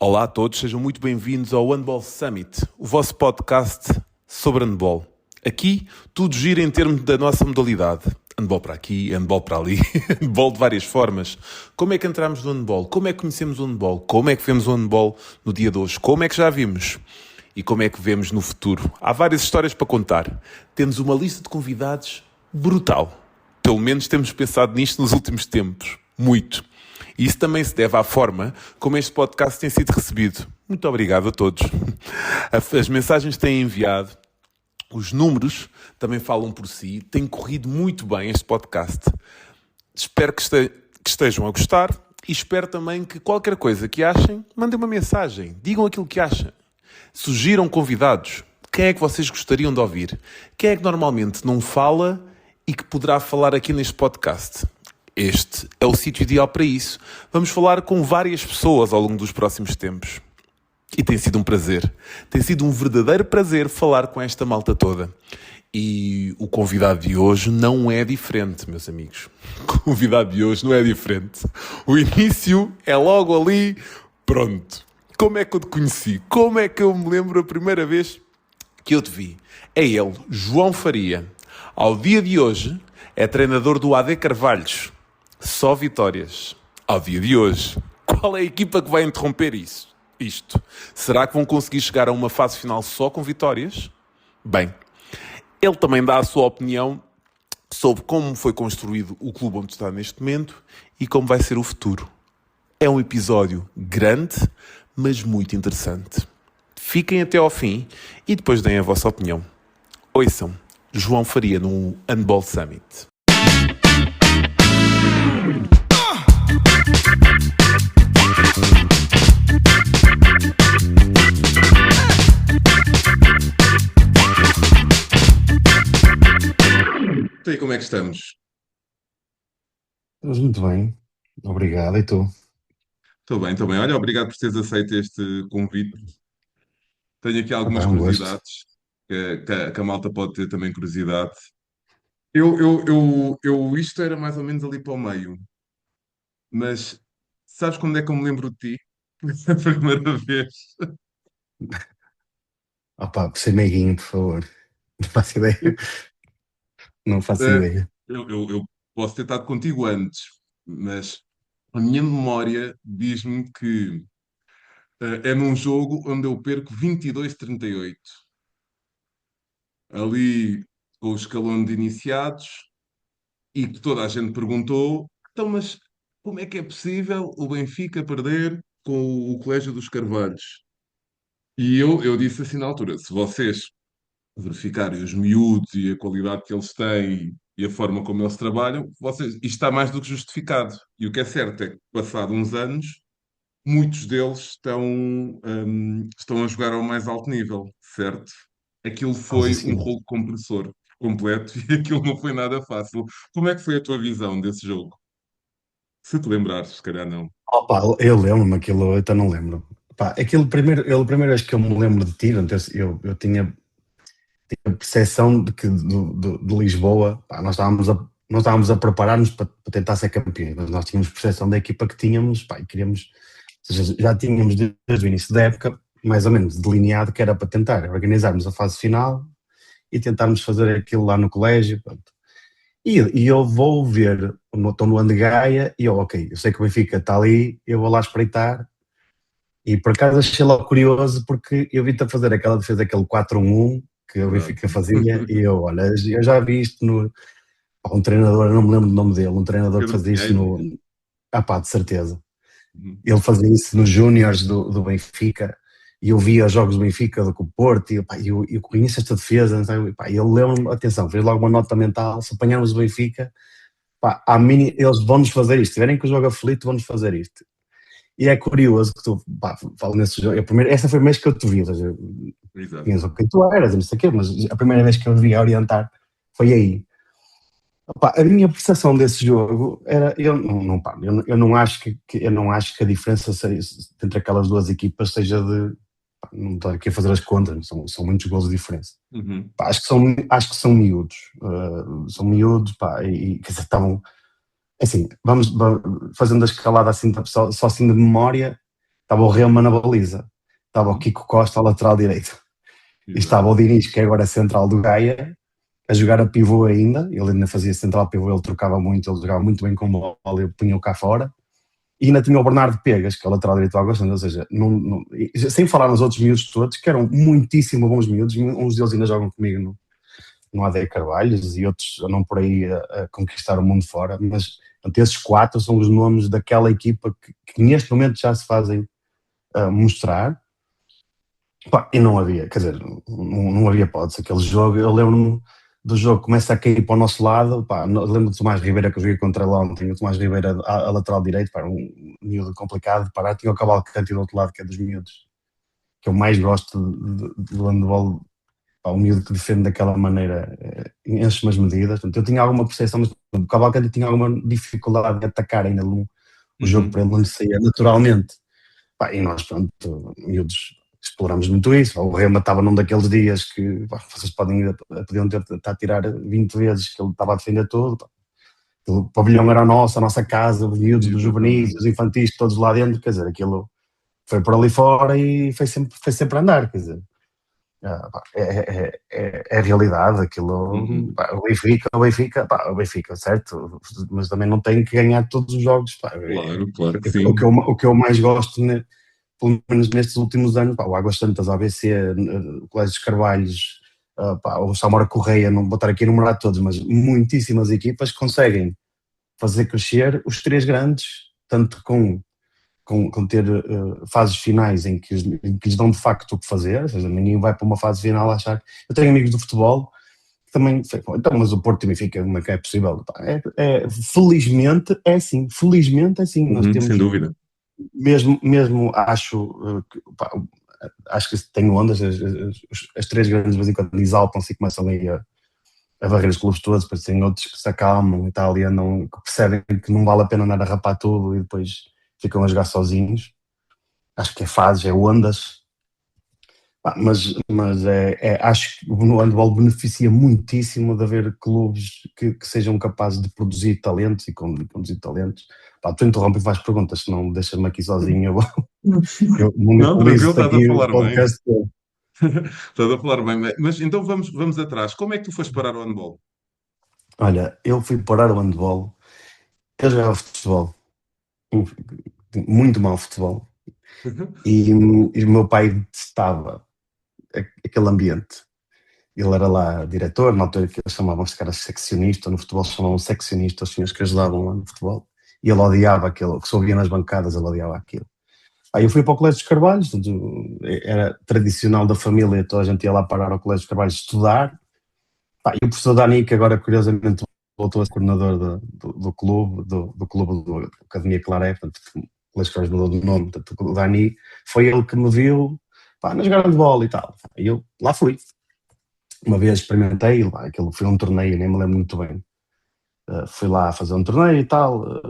Olá a todos, sejam muito bem-vindos ao Handball Summit, o vosso podcast sobre handball. Aqui tudo gira em termos da nossa modalidade. Handball para aqui, handball para ali, handball de várias formas. Como é que entramos no handball? Como é que conhecemos o handball? Como é que vemos o handball no dia de hoje? Como é que já vimos? E como é que vemos no futuro? Há várias histórias para contar. Temos uma lista de convidados brutal. Pelo menos temos pensado nisto nos últimos tempos. Muito. E isso também se deve à forma como este podcast tem sido recebido. Muito obrigado a todos. As mensagens que têm enviado, os números também falam por si. Tem corrido muito bem este podcast. Espero que estejam a gostar e espero também que qualquer coisa que achem, mandem uma mensagem. Digam aquilo que acham. Sugiram convidados. Quem é que vocês gostariam de ouvir? Quem é que normalmente não fala e que poderá falar aqui neste podcast? Este é o sítio ideal para isso. Vamos falar com várias pessoas ao longo dos próximos tempos. E tem sido um prazer. Tem sido um verdadeiro prazer falar com esta malta toda. E o convidado de hoje não é diferente, meus amigos. O convidado de hoje não é diferente. O início é logo ali. Pronto. Como é que eu te conheci? Como é que eu me lembro a primeira vez que eu te vi? É ele, João Faria. Ao dia de hoje, é treinador do AD Carvalhos. Só vitórias. Ao dia de hoje, qual é a equipa que vai interromper isto? Será que vão conseguir chegar a uma fase final só com vitórias? Bem, ele também dá a sua opinião sobre como foi construído o clube onde está neste momento e como vai ser o futuro. É um episódio grande, mas muito interessante. Fiquem até ao fim e depois deem a vossa opinião. Ouçam, João Faria no Handball Summit. Então, e como é que estamos? Estamos muito bem, obrigado. E tu? Estou bem. Olha, obrigado por teres aceito este convite. Tenho aqui algumas É um gosto. curiosidades que a malta pode ter também curiosidade. Isto era mais ou menos ali para o meio, mas sabes quando é que eu me lembro de ti? A primeira vez. Opa, ser meiguinho, por favor. Não faço ideia. Não faço Eh, ideia. eu posso ter estado contigo antes, mas a minha memória diz-me que é num jogo onde eu perco 22-38. Ali com o escalão de iniciados e que toda a gente perguntou: então, mas como é que é possível o Benfica perder com o Colégio dos Carvalhos? E eu disse assim na altura: se vocês verificarem os miúdos e a qualidade que eles têm e a forma como eles trabalham, isto está mais do que justificado. E o que é certo é que, passado uns anos, muitos deles estão a jogar ao mais alto nível, certo? Aquilo Mas foi um assim, rolo compressor completo e aquilo não foi nada fácil. Como é que foi a tua visão desse jogo? Se te lembrares, se calhar não. opa, eu lembro-me aquilo, eu até não lembro. Pá, aquilo a primeira vez que eu me lembro de ti, eu tinha a percepção de que de Lisboa, pá, nós estávamos a preparar-nos para tentar ser campeões, mas nós tínhamos percepção da equipa que tínhamos, pá, e queríamos, ou seja, já tínhamos desde o início da época, mais ou menos delineado que era para tentar organizarmos a fase final e tentarmos fazer aquilo lá no colégio. Pronto. E eu vou ver, estou no Andegaia e ok, eu sei que o Benfica está ali, eu vou lá espreitar. E por acaso achei logo curioso porque eu vi-te a fazer aquela defesa, aquele 4-1-1 que o Verdade. Benfica fazia e eu, olha, eu já vi isto no. Um treinador, eu não me lembro do nome dele, um treinador que Pedro fazia isso Pinheiro. no. Ah pá, de certeza. Uhum. Ele fazia isso nos Júniores do Benfica e eu via os jogos do Benfica, do Porto e pá, eu conheço esta defesa, então, pá, ele lembra-me, atenção, fez logo uma nota mental, se apanharmos o Benfica, pá, eles vão-nos fazer isto, se tiverem que o jogo aflito, vão-nos fazer isto. E é curioso que tu, pá, falo nesse jogo, essa foi a vez que eu te vi, ou seja, Exato. conheço quem tu eras, não sei o quê, mas a primeira vez que eu vi a orientar foi aí. Opa, a minha percepção desse jogo era, eu não acho eu não acho que a diferença entre aquelas duas equipas seja de, pá, não estou aqui a fazer as contas, são muitos gols de diferença. Uhum. Pá, acho que são miúdos, pá, e quer dizer, estavam, assim, vamos fazendo a escalada assim, só assim de memória, estava o Rema na baliza, estava o Kiko Costa ao lateral direito, e estava o Exato. Diniz, que agora é central do Gaia, a jogar a pivô ainda, ele ainda fazia central pivô, ele trocava muito, ele jogava muito bem com bola, eu punha-o cá fora, e ainda tinha o Bernardo Pegas, que é o lateral direito do Águas Santas, ou seja, sem falar nos outros miúdos todos, que eram muitíssimo bons miúdos, uns deles ainda jogam comigo no AD Carvalhos e outros andam por aí a conquistar o mundo fora, mas esses 4 são os nomes daquela equipa que neste momento já se fazem mostrar. Pá, e não havia, quer dizer, não havia hipótese. Aquele jogo, eu lembro-me do jogo, começa a cair para o nosso lado. Pá, lembro do Tomás Ribeira, que eu joguei contra ele ontem. O Tomás Ribeira a lateral direito, pá, um miúdo complicado de parar. Tinha o Cavalcanti do outro lado, que é dos miúdos que eu mais gosto do handball. Pá, um miúdo que defende daquela maneira, enche-me as medidas. Portanto, eu tinha alguma percepção, mas o Cavalcanti tinha alguma dificuldade de atacar ainda o jogo para Uhum. ele não lhe sair naturalmente. Pá, e nós, pronto, miúdos, exploramos muito isso. O Rema estava num daqueles dias que pá, vocês podiam ter a tirar 20 vezes, que ele estava a defender tudo. Pá. O pavilhão era nosso, a nossa casa, os miúdos dos juvenis, Exatamente. os infantis, todos lá dentro, quer dizer, aquilo foi por ali fora e foi sempre a andar, quer dizer. Pá, é a realidade, aquilo, Uhum. pá, o Benfica, certo, mas também não tem que ganhar todos os jogos, pá. Claro, claro que O que eu mais gosto, né, pelo menos nestes últimos anos, pá, o Águas Santas, o ABC, o Colégio dos Carvalhos, pá, o Samora Correia, não vou estar aqui a enumerar todos, mas muitíssimas equipas conseguem fazer crescer os 3 grandes, tanto com ter fases finais em que lhes dão de facto o que fazer, ou seja, ninguém vai para uma fase final a achar. Eu tenho amigos do futebol que também sei, então, mas o Porto e o Benfica, como é que é possível? Pá, felizmente é assim, nós Uhum, sem temos, dúvida. mesmo acho, pá, acho que tem ondas, as 3 grandes de vez em quando exaltam-se e começam aí a varrer os clubes todos, depois tem outros que se acalmam e tal, e andam, que percebem que não vale a pena andar a rapar tudo e depois ficam a jogar sozinhos. Acho que é fases, é ondas. Pá, mas acho que o handball beneficia muitíssimo de haver clubes que sejam capazes de produzir talentos e conduzir talentos. Pá, tu interrompe e faz perguntas, senão deixa-me aqui sozinho. Eu Não, tranquilo, monopolizo-te estás a aqui o falar bem. podcast todo. Estás a falar bem. Mas então vamos atrás. Como é que tu foste parar o handball? Olha, eu fui parar o handball, eu jogava futebol, muito mal futebol, e o meu pai detestava aquele ambiente. Ele era lá diretor, na altura que eles chamavam-se cara seccionista, no futebol chamavam seccionista, os senhores que ajudavam lá no futebol, e ele odiava aquilo, que se ouvia nas bancadas, ele odiava aquilo. Aí eu fui para o Colégio dos Carvalhos, era tradicional da família, toda a gente ia lá parar ao Colégio dos Carvalhos estudar. E o professor Dani, que agora curiosamente voltou a ser coordenador do clube, do clube da Academia Claré, portanto, o Colégio dos Carvalhos mudou de nome, portanto, o Dani foi ele que me viu, pá, na jogada de bola e tal. E eu lá fui. Uma vez experimentei, lá, aquilo foi um torneio, nem me lembro muito bem. Fui lá fazer um torneio e tal,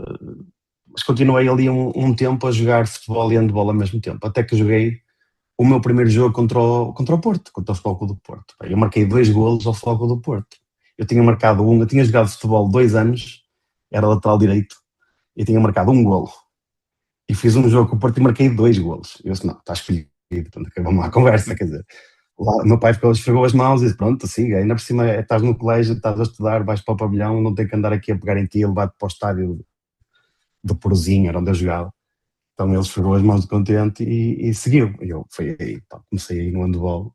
mas continuei ali um tempo a jogar futebol e handball ao mesmo tempo, até que joguei o meu primeiro jogo contra o Porto, contra o Futebol Clube do Porto. Eu marquei 2 golos ao Futebol Clube do Porto. Eu tinha jogado futebol 2 anos, era lateral direito, e tinha marcado um golo. E fiz um jogo com o Porto e marquei 2 golos. Eu disse, não, está escolhido, portanto, acabamos lá a conversa, quer dizer. Lá, o meu pai esfregou as mãos e disse, pronto, siga, ainda por cima estás no colégio, estás a estudar, vais para o pavilhão, não tem que andar aqui a pegar em ti e levar-te para o estádio do Porozinho, era onde eu jogava. Então ele esfregou as mãos de contente e seguiu. Eu fui aí, pá, comecei aí no handball,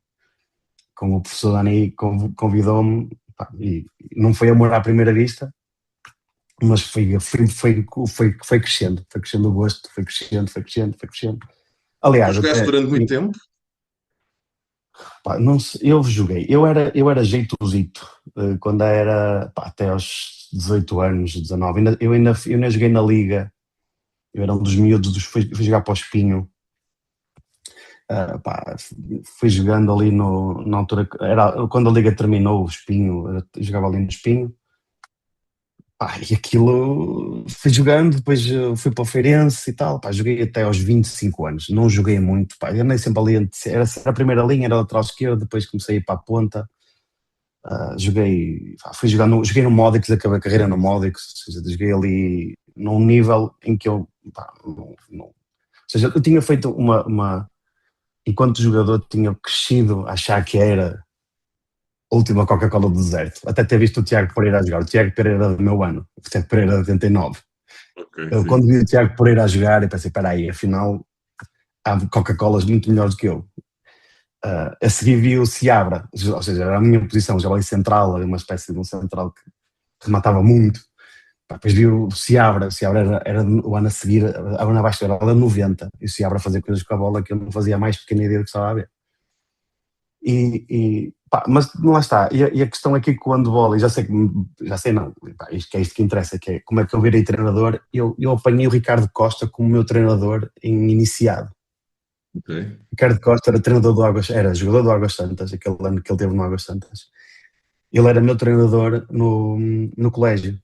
com o professor Dani convidou-me, pá, e não foi amor à primeira vista, mas foi crescendo o gosto, foi crescendo, foi crescendo, foi crescendo. Tu Aliás, jogaste até, durante muito tempo? pá, não sei, eu joguei, eu era jeitosito, quando era, pá, até aos 18 anos, 19, eu ainda joguei na Liga, eu era um dos miúdos, fui jogar para o Espinho. Pá, fui jogando ali na altura, era quando a Liga terminou, o Espinho, eu jogava ali no Espinho. E aquilo fui jogando, depois fui para o Feirense e tal. Pá, joguei até aos 25 anos, não joguei muito. Pá, eu andei sempre ali, era a primeira linha, era lateral esquerdo, depois comecei a ir para a ponta. Fui jogando, joguei no Módicos, acabei a carreira no Módicos, ou seja, joguei ali num nível em que eu, pá, não, seja, eu tinha feito enquanto jogador, tinha crescido a achar que era a última Coca-Cola do deserto. Até ter visto o Tiago Pereira a jogar. O Tiago Pereira era do meu ano, o Tiago Pereira de 89. Ok, Eu, sim. quando vi o Tiago Pereira a jogar, eu pensei, espera aí, afinal há Coca-Colas muito melhores do que eu. A seguir vi o Seabra, ou seja, era a minha posição, já ali central, era uma espécie de um central que rematava muito. Depois vi o Seabra era o ano a seguir, a ano abaixo era a 90, e o Seabra fazia coisas com a bola que eu não fazia a mais pequena ideia do que estava a ver. Mas lá está, e a questão aqui com o handball, e já sei não, pá, isto, que é isto que interessa, que é como é que eu virei treinador. Eu apanhei o Ricardo Costa como meu treinador em iniciado. Ok. Ricardo Costa era treinador do Águas, era jogador do Águas Santas, aquele ano que ele teve no Águas Santas. Ele era meu treinador no colégio.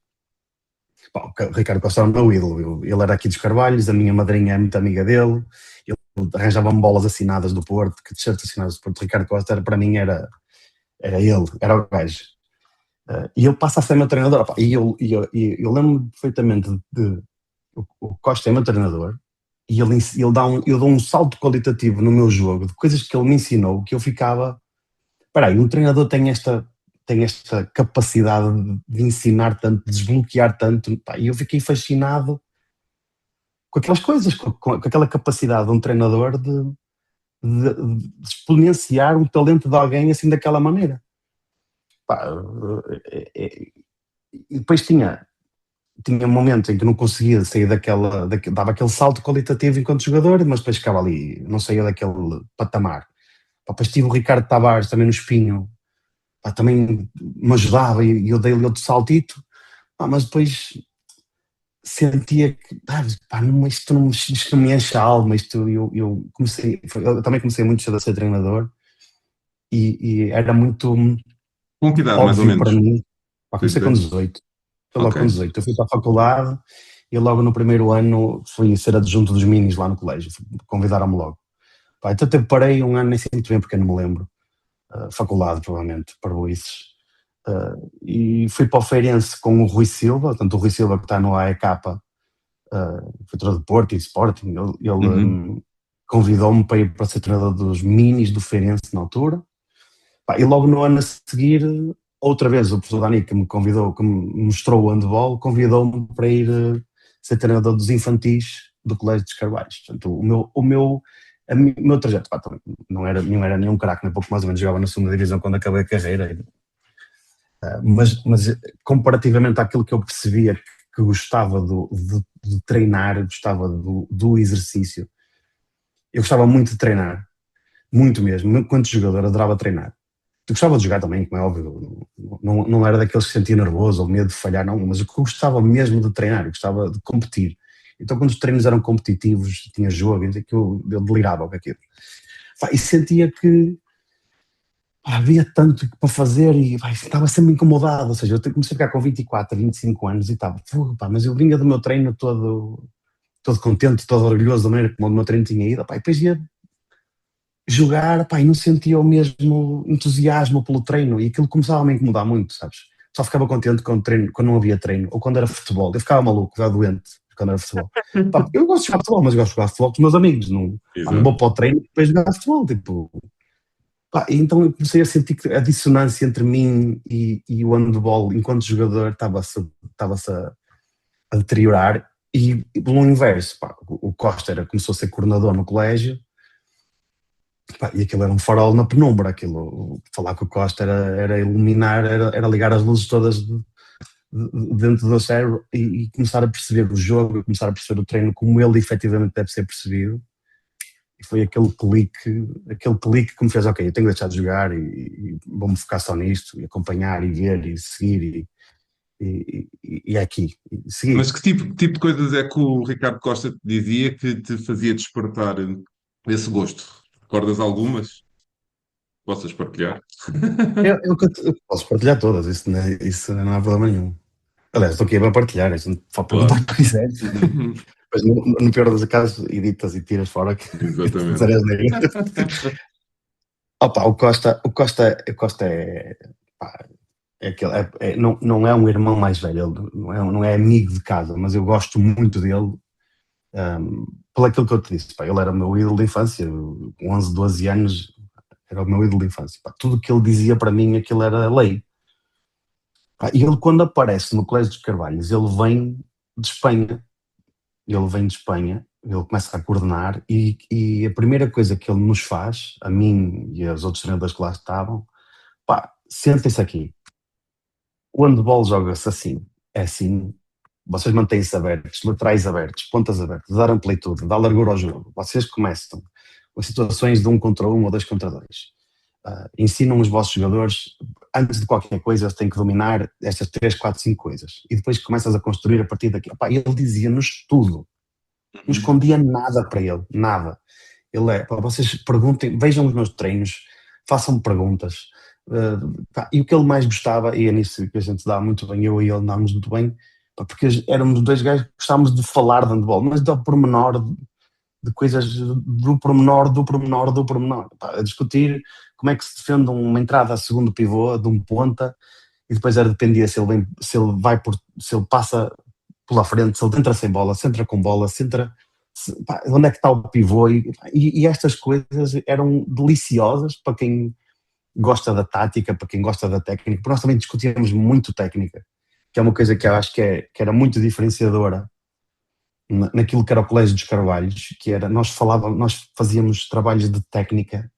Bom, o Ricardo Costa era o meu ídolo. Ele era aqui dos Carvalhos, a minha madrinha é muito amiga dele. Ele arranjava-me bolas assinadas do Porto, que t-shirts assinadas do Porto. Ricardo Costa para mim era ele, era o gajo. E ele passa a ser meu treinador. Opa, eu lembro-me perfeitamente o Costa é meu treinador e eu dou um salto qualitativo no meu jogo de coisas que ele me ensinou que eu ficava. Espera aí, um treinador tem esta capacidade de ensinar tanto, de desbloquear tanto. Pá, e eu fiquei fascinado com aquelas coisas, com aquela capacidade de um treinador de exponenciar o talento de alguém assim daquela maneira. Pá, e depois tinha um momento em que não conseguia sair dava aquele salto qualitativo enquanto jogador, mas depois ficava ali, não saía daquele patamar. Pá, depois tive o Ricardo Tavares também no Espinho, pá, também me ajudava e eu dei-lhe outro saltito, pá, mas depois sentia que pá, isto não me enche a alma, eu também comecei muito cedo a ser treinador e era muito Com que idade, mais ou óbvio para menos? mim. Pá, Foi comecei com dizer? 18. Foi Ok. logo com 18. Eu fui para a faculdade e logo no primeiro ano fui ser adjunto dos minis lá no colégio. Convidaram-me logo. Pá, então até parei um ano, nem sei muito bem porque eu não me lembro. Faculdade, provavelmente, para Boiços. E fui para o Feirense com o Rui Silva, tanto o Rui Silva que está no AEK, foi treinador de Porto e Sporting. Ele Uhum. convidou-me para ir para ser treinador dos minis do Feirense na altura. Pá, e logo no ano a seguir, outra vez, o professor Dani, que me convidou, que me mostrou o handball, convidou-me para ir ser treinador dos infantis do Colégio dos Carvalhos. Portanto, o meu trajeto, pá, também não era nenhum craque, nem pouco mais ou menos jogava na segunda divisão quando acabei a carreira. Mas comparativamente àquilo que eu percebia que gostava de treinar, gostava do exercício, eu gostava muito de treinar, muito mesmo. Enquanto jogador, adorava treinar. Eu gostava de jogar também, como é óbvio, não era daqueles que se sentia nervoso ou medo de falhar, não, mas eu gostava mesmo de treinar, eu gostava de competir. Então, quando os treinos eram competitivos, tinha jogo, que eu delirava com aquilo. E sentia que havia tanto para fazer e estava sempre incomodado. Ou seja, eu comecei a ficar com 24, 25 anos e estava, mas eu vinha do meu treino todo contente, todo orgulhoso da maneira como o meu treino tinha ido, e depois ia jogar, e não sentia o mesmo entusiasmo pelo treino e aquilo começava a me incomodar muito, sabes? Só ficava contente quando não havia treino ou quando era futebol. Eu ficava maluco, ficava doente quando era futebol. Eu gosto de jogar futebol, mas eu gosto de jogar futebol com os meus amigos. Não Exato. vou para o treino e depois jogar futebol. Tipo, então eu comecei a sentir que a dissonância entre mim e o handball enquanto jogador estava-se a deteriorar e pelo inverso, o Costa começou a ser coordenador no colégio. E aquilo era um farol na penumbra, falar com o Costa era iluminar, era ligar as luzes todas dentro do cérebro e começar a perceber o jogo, começar a perceber o treino como ele efetivamente deve ser percebido. E foi aquele clique que me fez, ok, eu tenho que deixar de jogar e vou-me focar só nisto, e acompanhar, e ver, e seguir, e é aqui, e Mas seguir. que tipo de coisas é que o Ricardo Costa te dizia que te fazia despertar esse gosto? Recordas algumas? Possas partilhar? Eu posso partilhar todas, isso não há problema nenhum. Aliás, estou aqui para partilhar, isso pode perguntar Claro. o que quiseres. Mas no pior dos casos, editas e tiras fora que Exatamente. serás negro. Opa, o Costa pá, não é um irmão mais velho, ele não é amigo de casa, mas eu gosto muito dele. Pelo aquilo que eu te disse, pá, ele era o meu ídolo de infância, com 11, 12 anos, era o meu ídolo de infância. Pá, tudo o que ele dizia para mim, aquilo era lei. Pá, e ele, quando aparece no Colégio dos Carvalhos, ele vem de Espanha. Ele vem de Espanha, ele começa a coordenar e a primeira coisa que ele nos faz, a mim e aos outros treinadores que lá estavam, pá, sentem-se aqui. O handball joga-se assim, é assim, vocês mantêm-se abertos, laterais abertos, pontas abertas, dar amplitude, dá largura ao jogo. Vocês começam com situações de 1 contra 1 ou 2 contra 2. Ensinam os vossos jogadores, antes de qualquer coisa, eles têm que dominar estas 3, 4, 5 coisas. E depois começas a construir a partir daqui. Epá, ele dizia-nos tudo. Não escondia nada para ele, nada. Ele é, pá, vocês perguntem, vejam os meus treinos, façam-me perguntas. E o que ele mais gostava, e é nisso que a gente dá muito bem, eu e ele damos muito bem, pá, porque éramos dois gajos que gostávamos de falar de handball, mas do pormenor, de coisas do pormenor, do pormenor, do pormenor. Pá, a discutir como é que se defende uma entrada a segundo pivô, de um ponta, e depois era dependia se se ele passa pela frente, se ele entra sem bola, se entra com bola, se entra. Pá, onde é que está o pivô? E estas coisas eram deliciosas para quem gosta da tática, para quem gosta da técnica, porque nós também discutíamos muito técnica, que é uma coisa que eu acho que era muito diferenciadora naquilo que era o Colégio dos Carvalhos, que era, nós fazíamos trabalhos de técnica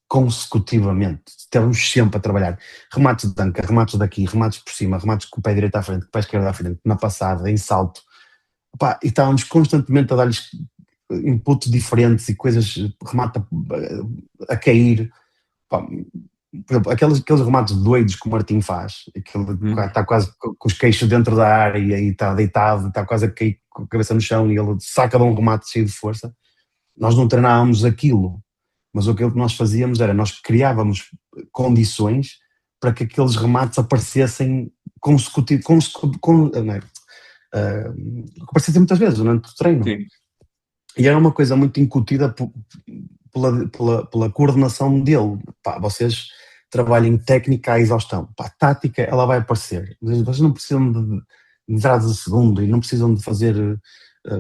consecutivamente, estávamos sempre a trabalhar remates de anca, remates daqui, remates por cima, remates com o pé direito à frente, com o pé esquerdo à frente, na passada, em salto. Pá, e estávamos constantemente a dar-lhes inputs diferentes e coisas, remata a cair. Pá, por exemplo, aqueles remates doidos que o Martim faz, aquele está quase com os queixos dentro da área e está deitado, está quase a cair com a cabeça no chão e ele saca de um remate cheio de força. Nós não treinávamos aquilo, mas o que nós fazíamos era, nós criávamos condições para que aqueles remates aparecessem aparecessem muitas vezes durante o treino. Sim. E era uma coisa muito incutida pela coordenação dele. Pá, vocês trabalhem técnica à exaustão. Pá, tática, ela vai aparecer. Vocês não precisam de entradas a segundo e não precisam de fazer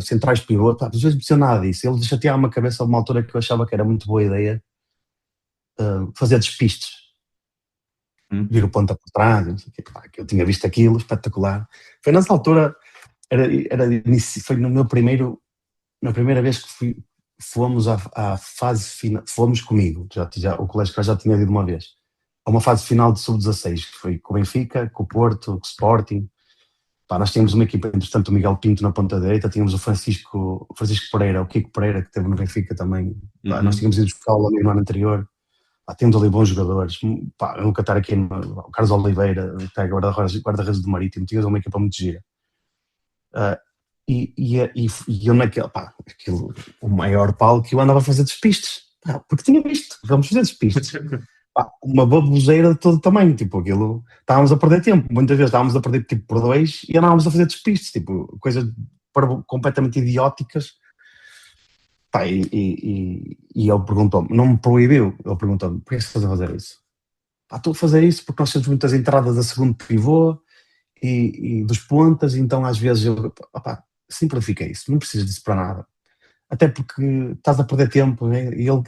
centrais pivô. Pá, às vezes não precisa nada disso. Ele chateava-me a cabeça a uma altura que eu achava que era muito boa ideia fazer despistes. Vir o ponta por trás, não sei o quê. Pá, que eu tinha visto aquilo, espetacular. Foi nessa altura, foi no meu primeiro, na primeira vez que fomos à fase final, fomos comigo, o colégio já tinha ido uma vez, a uma fase final de sub-16, que foi com o Benfica, com o Porto, com o Sporting. Pá, nós tínhamos uma equipa, entretanto, o Miguel Pinto na ponta direita, tínhamos o Francisco Pereira, o Kiko Pereira, que esteve no Benfica também. Pá, nós tínhamos ido buscar o no ano anterior. Pá, temos ali bons jogadores. Pá, eu nunca estar aqui, o Carlos Oliveira, que é guarda-redes do Marítimo, tínhamos uma equipa muito gira. E eu naquele, pá, aquilo, o maior pau que eu andava a fazer despistes, pá, porque tinha visto, vamos fazer despistes. Pá, uma baboseira de todo tamanho, tipo, aquilo, estávamos a perder tempo, muitas vezes estávamos a perder tipo por 2 e andávamos a fazer despistes, tipo, coisas completamente idióticas. Pá, e ele perguntou-me, não me proibiu, ele perguntou-me, por que estás a fazer isso? Pá, estou a fazer isso porque nós temos muitas entradas a segundo pivô e dos pontas, então às vezes eu, opá, simplifica isso, não precisas disso para nada. Até porque estás a perder tempo, né? E eu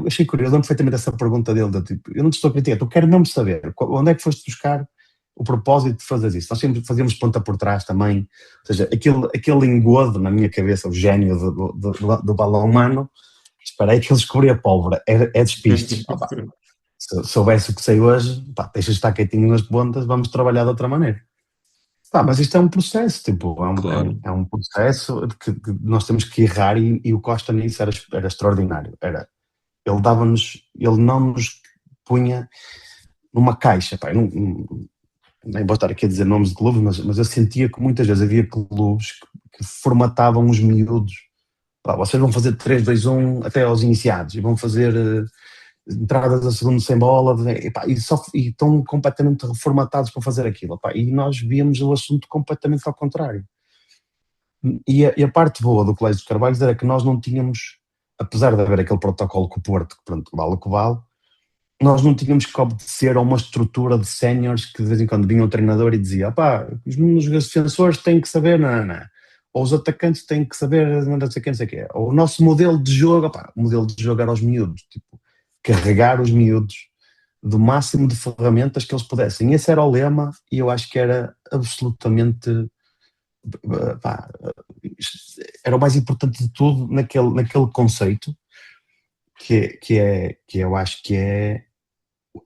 achei curioso, lembro perfeitamente essa pergunta dele, tipo, eu não te estou a criticar, eu quero mesmo saber onde é que foste buscar o propósito de fazer isso. Nós sempre fazíamos ponta por trás também, ou seja, aquele engodo na minha cabeça, o gênio do balão humano, esperei que ele descobria a pólvora, é despistes. Se soubesse o que sei hoje, pá, deixa de estar quietinho nas pontas, vamos trabalhar de outra maneira. Pá, mas isto é um processo, tipo, Claro. é um processo que nós temos que errar e o Costa nisso era extraordinário. Ele não nos punha numa caixa, pá, nem vou estar aqui a dizer nomes de clubes, mas eu sentia que muitas vezes havia clubes que formatavam os miúdos. Pá, vocês vão fazer 3-2-1 até aos iniciados e vão fazer entradas a segundo sem bola e estão completamente reformatados para fazer aquilo. Pá, e nós víamos o assunto completamente ao contrário. E a parte boa do Colégio dos Carvalhos era que nós não tínhamos, apesar de haver aquele protocolo com o Porto, que pronto, vale o que vale, nós não tínhamos que obedecer a uma estrutura de séniores que de vez em quando vinha um treinador e dizia, pá, os defensores têm que saber, não. ou os atacantes têm que saber, não sei o que, não sei o que. Ou o nosso modelo de jogo, opá, o modelo de jogo era aos miúdos, tipo, carregar os miúdos do máximo de ferramentas que eles pudessem. Esse era o lema e eu acho que era absolutamente, pá, era o mais importante de tudo naquele conceito que eu acho que é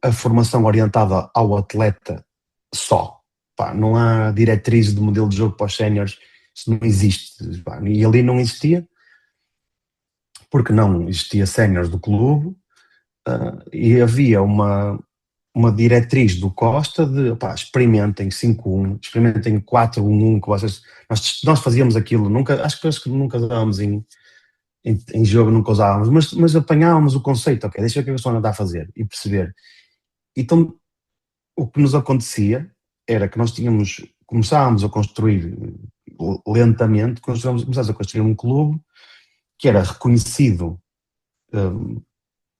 a formação orientada ao atleta só. Pá, não há diretrizes de modelo de jogo para os séniores, isso não existe. Pá, e ali não existia, porque não existia séniores do clube, e havia uma diretriz do Costa de pá, experimentem 5-1, experimentem 4-1-1, que nós fazíamos aquilo, acho que nunca usávamos em jogo, nunca usávamos, mas apanhávamos o conceito, ok, deixa eu ver o que a pessoa anda a fazer e perceber. Então, o que nos acontecia era que começávamos a construir lentamente, começámos a construir um clube que era reconhecido,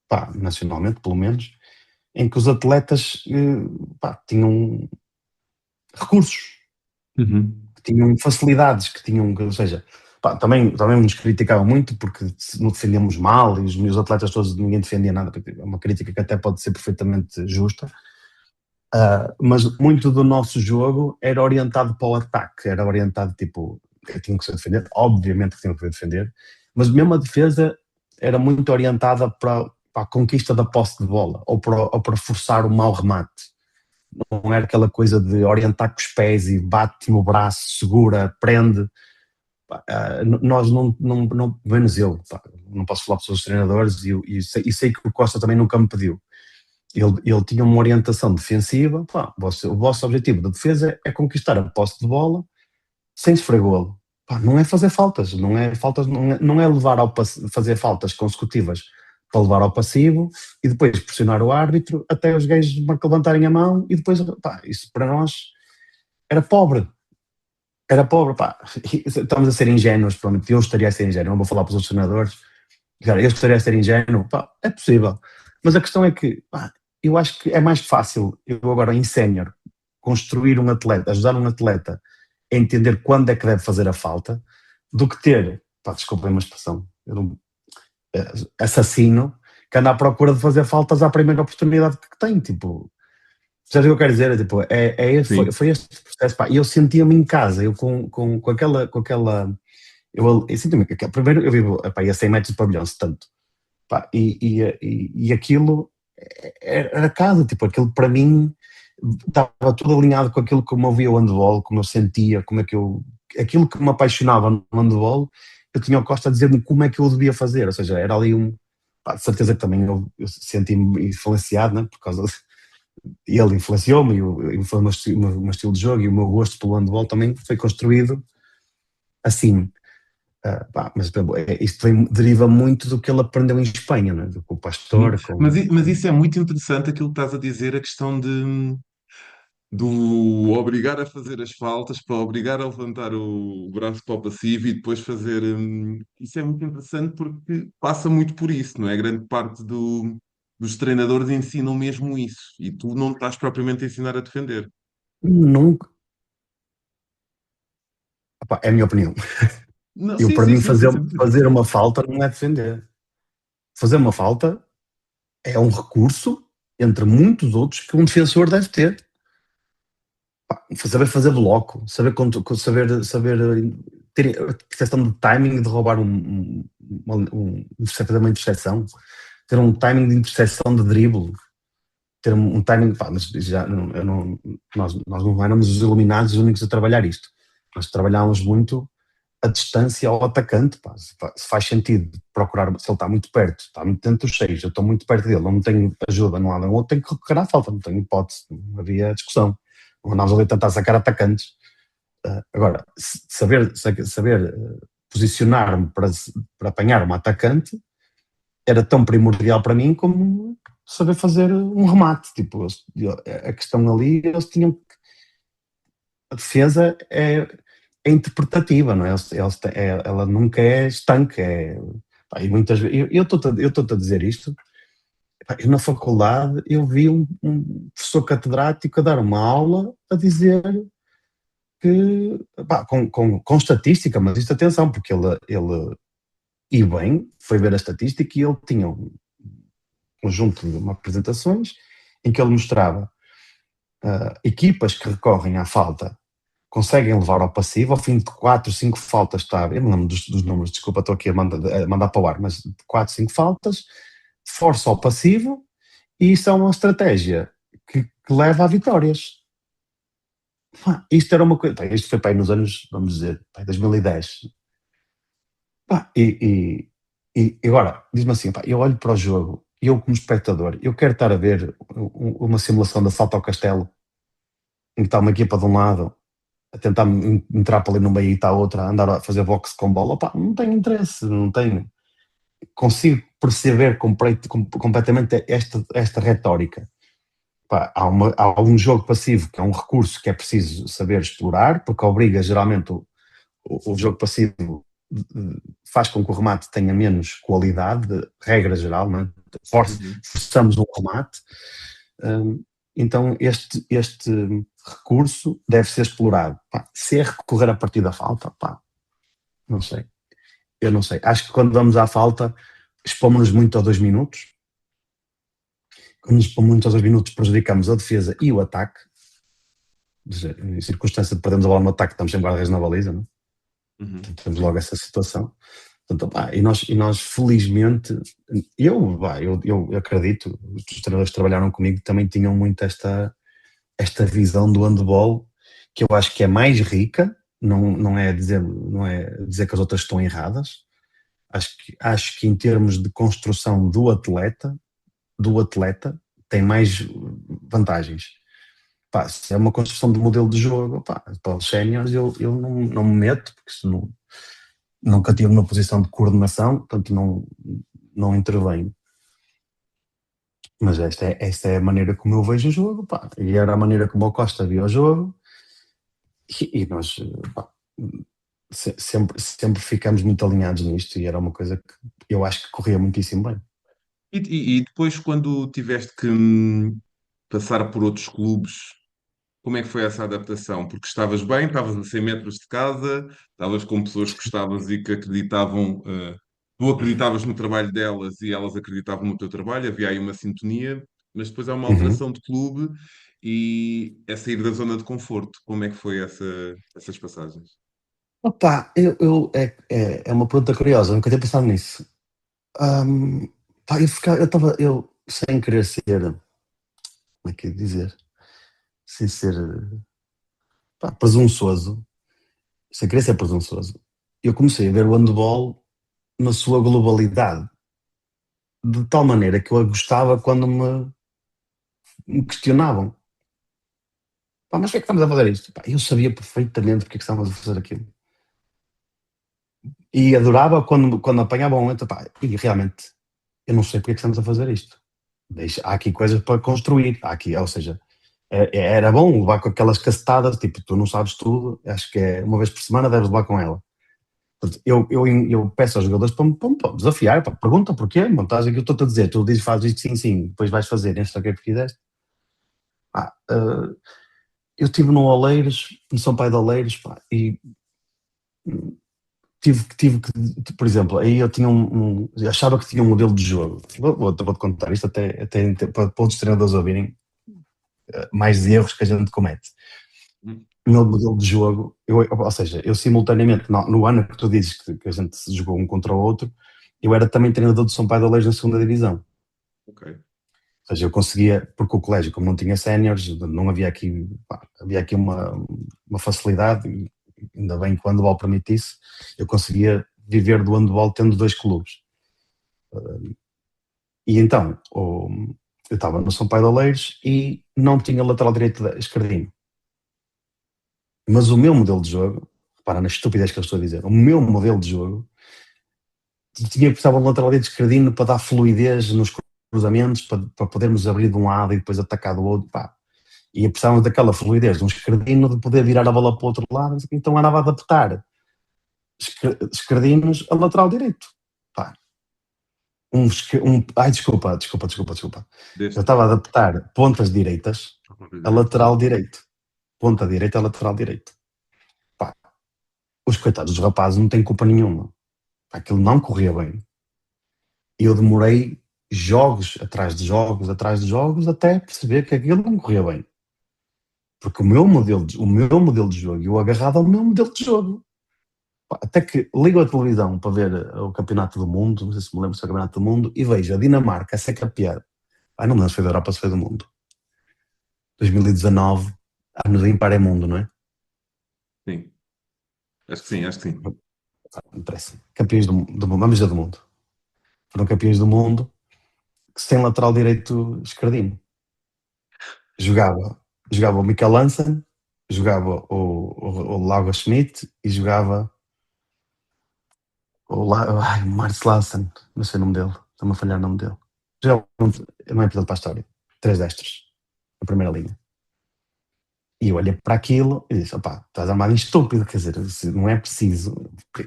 pá, nacionalmente, pelo menos, em que os atletas pá, tinham recursos, Uhum. que tinham facilidades, ou seja, pá, também nos criticavam muito porque não defendíamos mal e os meus atletas todos, ninguém defendia nada, é uma crítica que até pode ser perfeitamente justa. Mas muito do nosso jogo era orientado para o ataque, era orientado tipo, tinha que ser defender, obviamente que tinha que defender, mas mesmo a defesa era muito orientada para a conquista da posse de bola ou para forçar o mau remate. Não era aquela coisa de orientar com os pés e bate no braço, segura, prende. Nós não menos eu, pá, não posso falar para os treinadores e sei que o Costa também nunca me pediu. Ele tinha uma orientação defensiva. Pá, o vosso objetivo da defesa é conquistar a posse de bola sem sofrer golo. Pá, não é fazer faltas, não é fazer faltas consecutivas para levar ao passivo e depois pressionar o árbitro até os gajos levantarem a mão e depois, pá, isso para nós era pobre. Era pobre, pá. Estamos a ser ingênuos, pronto. Eu estaria a ser ingênuo, não vou falar para os outros treinadores. Cara, eu estaria a ser ingênuo, pá, é possível. Mas a questão é que, pá, eu acho que é mais fácil, eu agora em sénior, construir um atleta, ajudar um atleta a entender quando é que deve fazer a falta, do que ter, pá, desculpem uma expressão, assassino, que anda à procura de fazer faltas à primeira oportunidade que tem, tipo, sabes o que eu quero dizer? Tipo, foi este processo, pá, e eu sentia-me em casa, eu com aquela eu sinto-me, primeiro eu vivo, epá, a 100 metros do pavilhão, se tanto, pá, e aquilo era casa, tipo, aquilo para mim estava tudo alinhado com aquilo que eu me via o handball, como eu sentia, aquilo que me apaixonava no handball, eu tinha o Costa a dizer-me como é que eu devia fazer, ou seja, era ali pá, de certeza que também eu senti-me influenciado, né, por causa ele influenciou-me e foi o meu estilo de jogo e o meu gosto pelo handball também foi construído assim. Pá, mas isto deriva muito do que ele aprendeu em Espanha, né? Com o Sim. Pastor, Mas isso é muito interessante aquilo que estás a dizer, a questão do obrigar a fazer as faltas, para obrigar a levantar o braço para o passivo e depois fazer. Isso é muito interessante porque passa muito por isso, não é? Grande parte dos treinadores ensinam mesmo isso e tu não estás propriamente a ensinar a defender. nunca, pá, é a minha opinião. Não, Eu, sim, para sim, mim, sim, sim, sim. fazer uma falta não é defender. Fazer uma falta é um recurso, entre muitos outros, que um defensor deve ter. Pá, saber fazer bloco, saber ter a percepção de timing de roubar fazer uma interseção, ter um timing de interseção de drible, ter um timing, pá, mas já, nós não éramos os iluminados os únicos a trabalhar isto. Nós trabalhámos muito a distância ao atacante, pá, se faz sentido procurar, se ele está muito perto, está muito dentro dos seis, eu estou muito perto dele, não tenho ajuda num lado ou outro, tenho que recorrer à falta, não tenho hipótese, não havia discussão. Não andámos ali a tentar sacar atacantes. Agora, saber posicionar-me para apanhar um atacante era tão primordial para mim como saber fazer um remate. Tipo, a questão ali, eles tinham que. A defesa é interpretativa, não é? Ela nunca é estanque. Pá, e muitas vezes. Eu estou-te a dizer isto. Pá, eu na faculdade eu vi um professor catedrático a dar uma aula a dizer que, pá, com estatística, mas isto atenção, porque ele e bem, foi ver a estatística e ele tinha um conjunto de apresentações em que ele mostrava equipas que recorrem à falta conseguem levar ao passivo, ao fim de 4, 5 faltas, está, eu me lembro dos números, desculpa, estou aqui a mandar para o ar, mas de 4, 5 faltas, força ao passivo, e isso é uma estratégia que leva a vitórias. Isto era uma coisa, isto foi para aí nos anos, vamos dizer, 2010. E agora, diz-me assim, eu olho para o jogo, eu como espectador, eu quero estar a ver uma simulação da falta ao Castelo, em que está uma equipa de um lado, a tentar entrar para ali no meio e está a outra, a andar a fazer boxe com bola, não tenho interesse, não tenho. Consigo perceber completamente esta retórica. Há um jogo passivo que é um recurso que é preciso saber explorar, porque obriga geralmente o jogo passivo faz com que o remate tenha menos qualidade, regra geral, não é? Forçamos um remate. Então este recurso deve ser explorado. Se é recorrer a partir da falta, não sei. Eu não sei. Acho que quando vamos à falta, expomos-nos muito a 2 minutos. Quando nos expomos muito aos 2 minutos, prejudicamos a defesa e o ataque. Em circunstância de perdermos a bola no ataque, estamos sem guarda-redes na baliza, não é? Temos logo essa situação. Portanto, e nós felizmente, eu acredito, os treinadores que trabalharam comigo também tinham muito esta visão do handball, que eu acho que é mais rica, não é dizer que as outras estão erradas. Acho que em termos de construção do atleta tem mais vantagens. Se é uma construção de modelo de jogo, para os séniores eu não me meto, porque se nunca tive uma posição de coordenação, portanto não intervenho. Mas esta é a maneira como eu vejo o jogo, e era a maneira como o Costa via o jogo, e nós sempre ficamos muito alinhados nisto, e era uma coisa que eu acho que corria muitíssimo bem. E depois, quando tiveste que passar por outros clubes, como é que foi essa adaptação? Porque estavas bem, estavas a 100 metros de casa, estavas com pessoas que gostavas e que acreditavam, tu acreditavas no trabalho delas e elas acreditavam no teu trabalho, havia aí uma sintonia, mas depois há uma Uhum. alteração de clube e é sair da zona de conforto. Como é que foi essas passagens? É uma pergunta curiosa, nunca tinha pensado nisso. Eu sem querer ser, como é que é dizer, sem ser presunçoso, sem querer ser presunçoso, eu comecei a ver o handball na sua globalidade, de tal maneira que eu gostava quando me questionavam. Mas o que é que estamos a fazer isto? Eu sabia perfeitamente porque é que estávamos a fazer aquilo. E adorava quando apanhavam um momento, e realmente, eu não sei porque é que estamos a fazer isto. Há aqui coisas para construir, ou seja, era bom levar com aquelas cacetadas, tipo, tu não sabes tudo, acho que é uma vez por semana deves levar com ela. Portanto, eu peço aos jogadores para me desafiar, pergunta porquê, montagem que eu estou-te a dizer, tu dizes, fazes isto, sim, depois vais fazer, nem sei o que é que fizeste. Eu estive no Oleiros, no São Pai de Oleiros, e tive que, por exemplo, aí eu tinha eu achava que tinha um modelo de jogo. Vou-te contar isto até para outros treinadores ouvirem mais erros que a gente comete. O meu modelo de jogo, ou seja, eu simultaneamente, no ano que tu dizes que a gente se jogou um contra o outro, eu era também treinador de São Pai de Oleiros na segunda divisão. Ok. Ou seja, eu conseguia, porque o colégio, como não tinha séniores, não havia aqui, havia aqui uma facilidade, e ainda bem que o handball permitisse, eu conseguia viver do handball tendo 2 clubes. E então, eu estava no São Pai de Oleiros e não tinha lateral direito esquerdinho. Mas o meu modelo de jogo, repara na estupidez que eu estou a dizer, o meu modelo de jogo precisava de um lateral direito esquerdinho para dar fluidez nos cruzamentos, para podermos abrir de um lado e depois atacar do outro, E precisávamos daquela fluidez de um esquerdino de poder virar a bola para o outro lado, então andava a adaptar esquerdinos a lateral direito. Desculpa. Eu estava a adaptar pontas direitas a lateral direito. Ponta direita a lateral direito. os coitados dos rapazes não têm culpa nenhuma. Aquilo não corria bem. E eu demorei jogos atrás de jogos, até perceber que aquilo não corria bem. Porque o meu modelo de jogo, eu agarrado ao meu modelo de jogo. Até que ligo a televisão para ver o Campeonato do Mundo, não sei se me lembro se é o Campeonato do Mundo, e vejo a Dinamarca a ser campeã. Não me lembro se foi da Europa, se foi do Mundo. 2019, ano de ímpar é mundo, não é? Sim. Acho que sim, acho que sim. Não interessa. Campeões do mundo, vamos dizer do mundo. Foram campeões do mundo sem lateral direito esquerdino. Jogava o Mikel Hansen, jogava o Lago Schmidt e jogava o Mars Lassen, não sei o nome dele, estou-me a falhar o nome dele. Jogava, não é importante para a história. 3 destros, na primeira linha. E eu olhei para aquilo e disse: opá, estás armado em estúpido, quer dizer, não é preciso.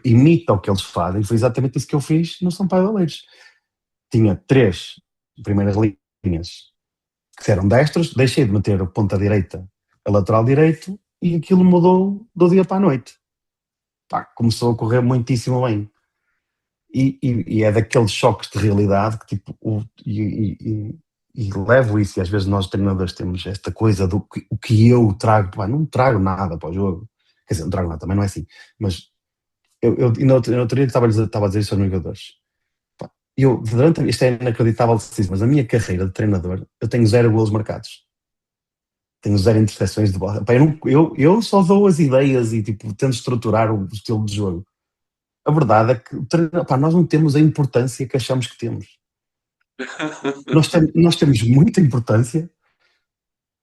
Imita o que eles fazem, e foi exatamente isso que eu fiz no São Paulo de Oleiros. Tinha 3 primeiras linhas que eram destros, deixei de meter o ponta direita a lateral direito e aquilo mudou do dia para a noite. Pá, começou a correr muitíssimo bem. E é daqueles choques de realidade que tipo, e levo isso, e às vezes nós treinadores temos esta coisa do que, o que eu trago, pá, não trago nada para o jogo, quer dizer, não trago nada, também não é assim, mas e no outro dia estava a dizer isso aos meus jogadores. Pá, isto é inacreditável, mas a minha carreira de treinador, eu tenho 0 golos marcados. Tenho 0 interseções de bola. Pá, eu só dou as ideias e tipo, tento estruturar o estilo de jogo. A verdade é que nós não temos a importância que achamos que temos. Nós temos muita importância,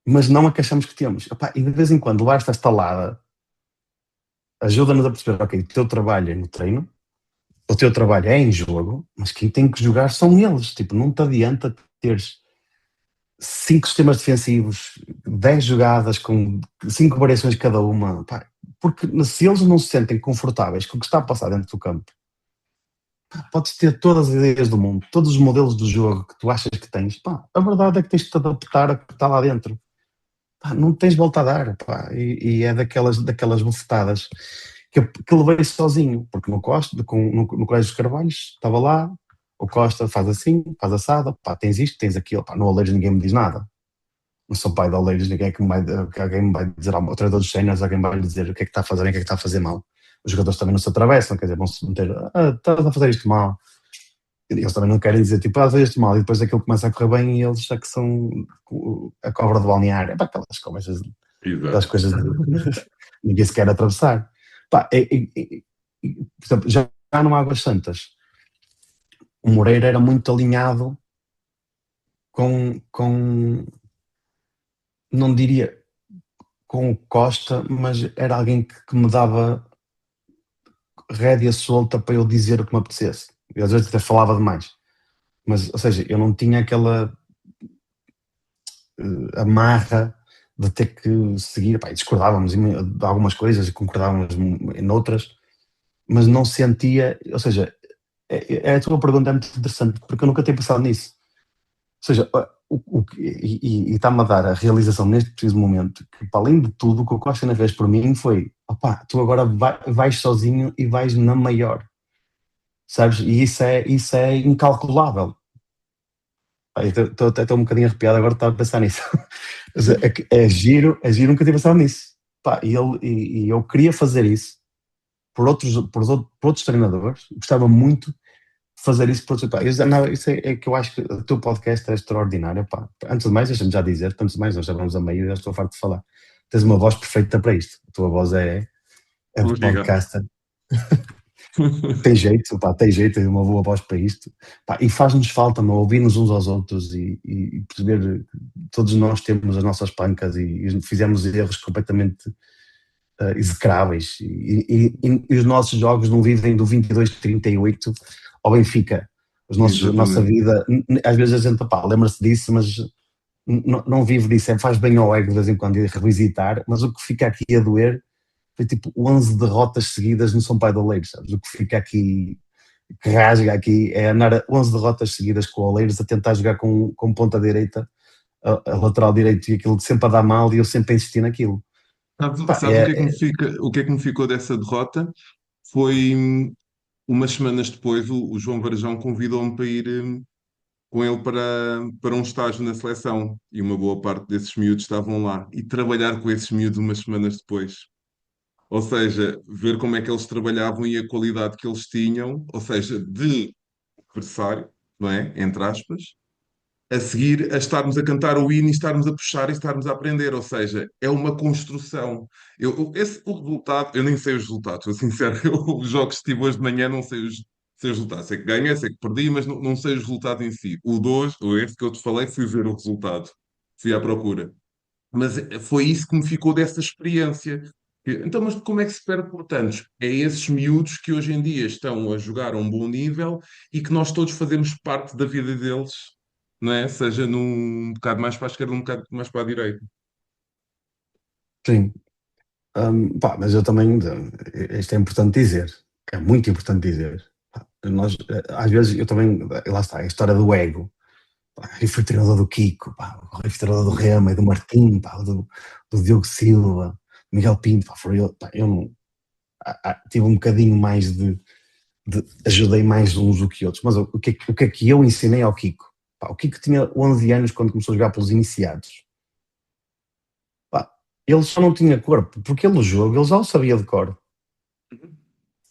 mas não a que achamos que temos. E de vez em quando levar esta estalada ajuda-nos a perceber, ok, o teu trabalho é no treino, o teu trabalho é em jogo, mas quem tem que jogar são eles. Tipo, não te adianta teres 5 sistemas defensivos, 10 jogadas com 5 variações cada uma, porque se eles não se sentem confortáveis com o que está a passar dentro do campo, podes ter todas as ideias do mundo, todos os modelos do jogo que tu achas que tens, a verdade é que tens de te adaptar a que está lá dentro. Não tens volta a dar, e é daquelas bufetadas que levei sozinho, porque no Colégio dos Carvalhos estava lá, o Costa faz assim, faz assada, tens isto, tens aquilo, no Oleiros ninguém me diz nada. Não sou pai de Oleiros, alguém me vai dizer, o treinador dos séniores, alguém vai lhe dizer o que é que está a fazer bem, o que é que está a fazer mal. Os jogadores também não se atravessam, quer dizer, vão se meter, estás a fazer isto mal. Eles também não querem dizer, tipo, fazer isto mal, e depois aquilo começa a correr bem e eles já que são a cobra do balneário. Aquelas conversas, aquelas coisas de ninguém se quer atravessar. Por exemplo, já no Águas Santas, o Moreira era muito alinhado com não diria com o Costa, mas era alguém que me dava rédea solta para eu dizer o que me apetecesse. Eu às vezes até falava demais. Mas, ou seja, eu não tinha aquela amarra de ter que seguir. Discordávamos de algumas coisas e concordávamos em outras, mas não sentia. Ou seja, a tua pergunta é muito interessante, porque eu nunca tinha pensado nisso. Ou seja, e está-me a dar a realização neste preciso momento que, para além de tudo, o que o Costa ainda fez por mim foi: tu agora vais sozinho e vais na maior. Sabes? E isso é incalculável. Estou um bocadinho arrepiado agora de estar a pensar nisso. É giro, nunca tinha pensado nisso. E eu queria fazer isso por outros treinadores, gostava muito de fazer isso por outros. Isso é que eu acho que o teu podcast é extraordinário. Antes de mais, deixa-me já dizer, antes de mais, nós já vamos a meio e já estou farto de falar. Tens uma voz perfeita para isto. A tua voz é de podcaster. Tem jeito, tem uma boa voz para isto. E faz-nos falta ouvir-nos uns aos outros e perceber que todos nós temos as nossas pancas e fizemos erros completamente execráveis. E os nossos jogos não vivem do 22-38 ao Benfica. A nossa vida, às vezes a gente lembra-se disso, mas não vive disso. Faz bem ao ego de vez em quando ir revisitar, mas o que fica aqui a doer foi tipo 11 derrotas seguidas no São Paulo de Oleiros, sabes? O que fica aqui, que rasga aqui, é andar 11 derrotas seguidas com o Oleiros a tentar jogar com ponta direita, a lateral direito, e aquilo sempre a dar mal e eu sempre a insistir naquilo. Sabes, Pá, sabes o que é que me fica, o que é que me ficou dessa derrota? Foi umas semanas depois o João Varejão convidou-me para ir com ele para um estágio na seleção e uma boa parte desses miúdos estavam lá e trabalhar com esses miúdos umas semanas depois. Ou seja, ver como é que eles trabalhavam e a qualidade que eles tinham, ou seja, de adversário, não é? Entre aspas, a seguir a estarmos a cantar o hino e estarmos a puxar e estarmos a aprender, ou seja, é uma construção. O resultado, eu nem sei os resultados, sou sincero, eu, os jogos que tive hoje de manhã não sei os resultados, sei que ganhei, sei que perdi, mas não sei os resultados em si. O de hoje, ou esse que eu te falei, fui ver o resultado, fui à procura. Mas foi isso que me ficou dessa experiência. Então, mas como é que se perde por tantos? É esses miúdos que hoje em dia estão a jogar a um bom nível e que nós todos fazemos parte da vida deles, não é? Seja num bocado mais para a esquerda, um bocado mais para a direita. sim. Pá, mas eu também, isto é importante dizer, é muito importante dizer. Pá, nós, às vezes, eu também, lá está, a história do ego. Pá, eu fui treinador do Kiko, pá, eu fui treinador do Rema e do Martim, pá, do Diogo Silva, Miguel Pinto, pá, pá, eu não, tive um bocadinho mais ajudei mais uns do que outros. Mas o que é que eu ensinei ao Kiko? Pá, o Kiko tinha 11 anos quando começou a jogar pelos iniciados. Pá, ele só não tinha corpo, porque ele, o jogo, ele já o sabia de cor.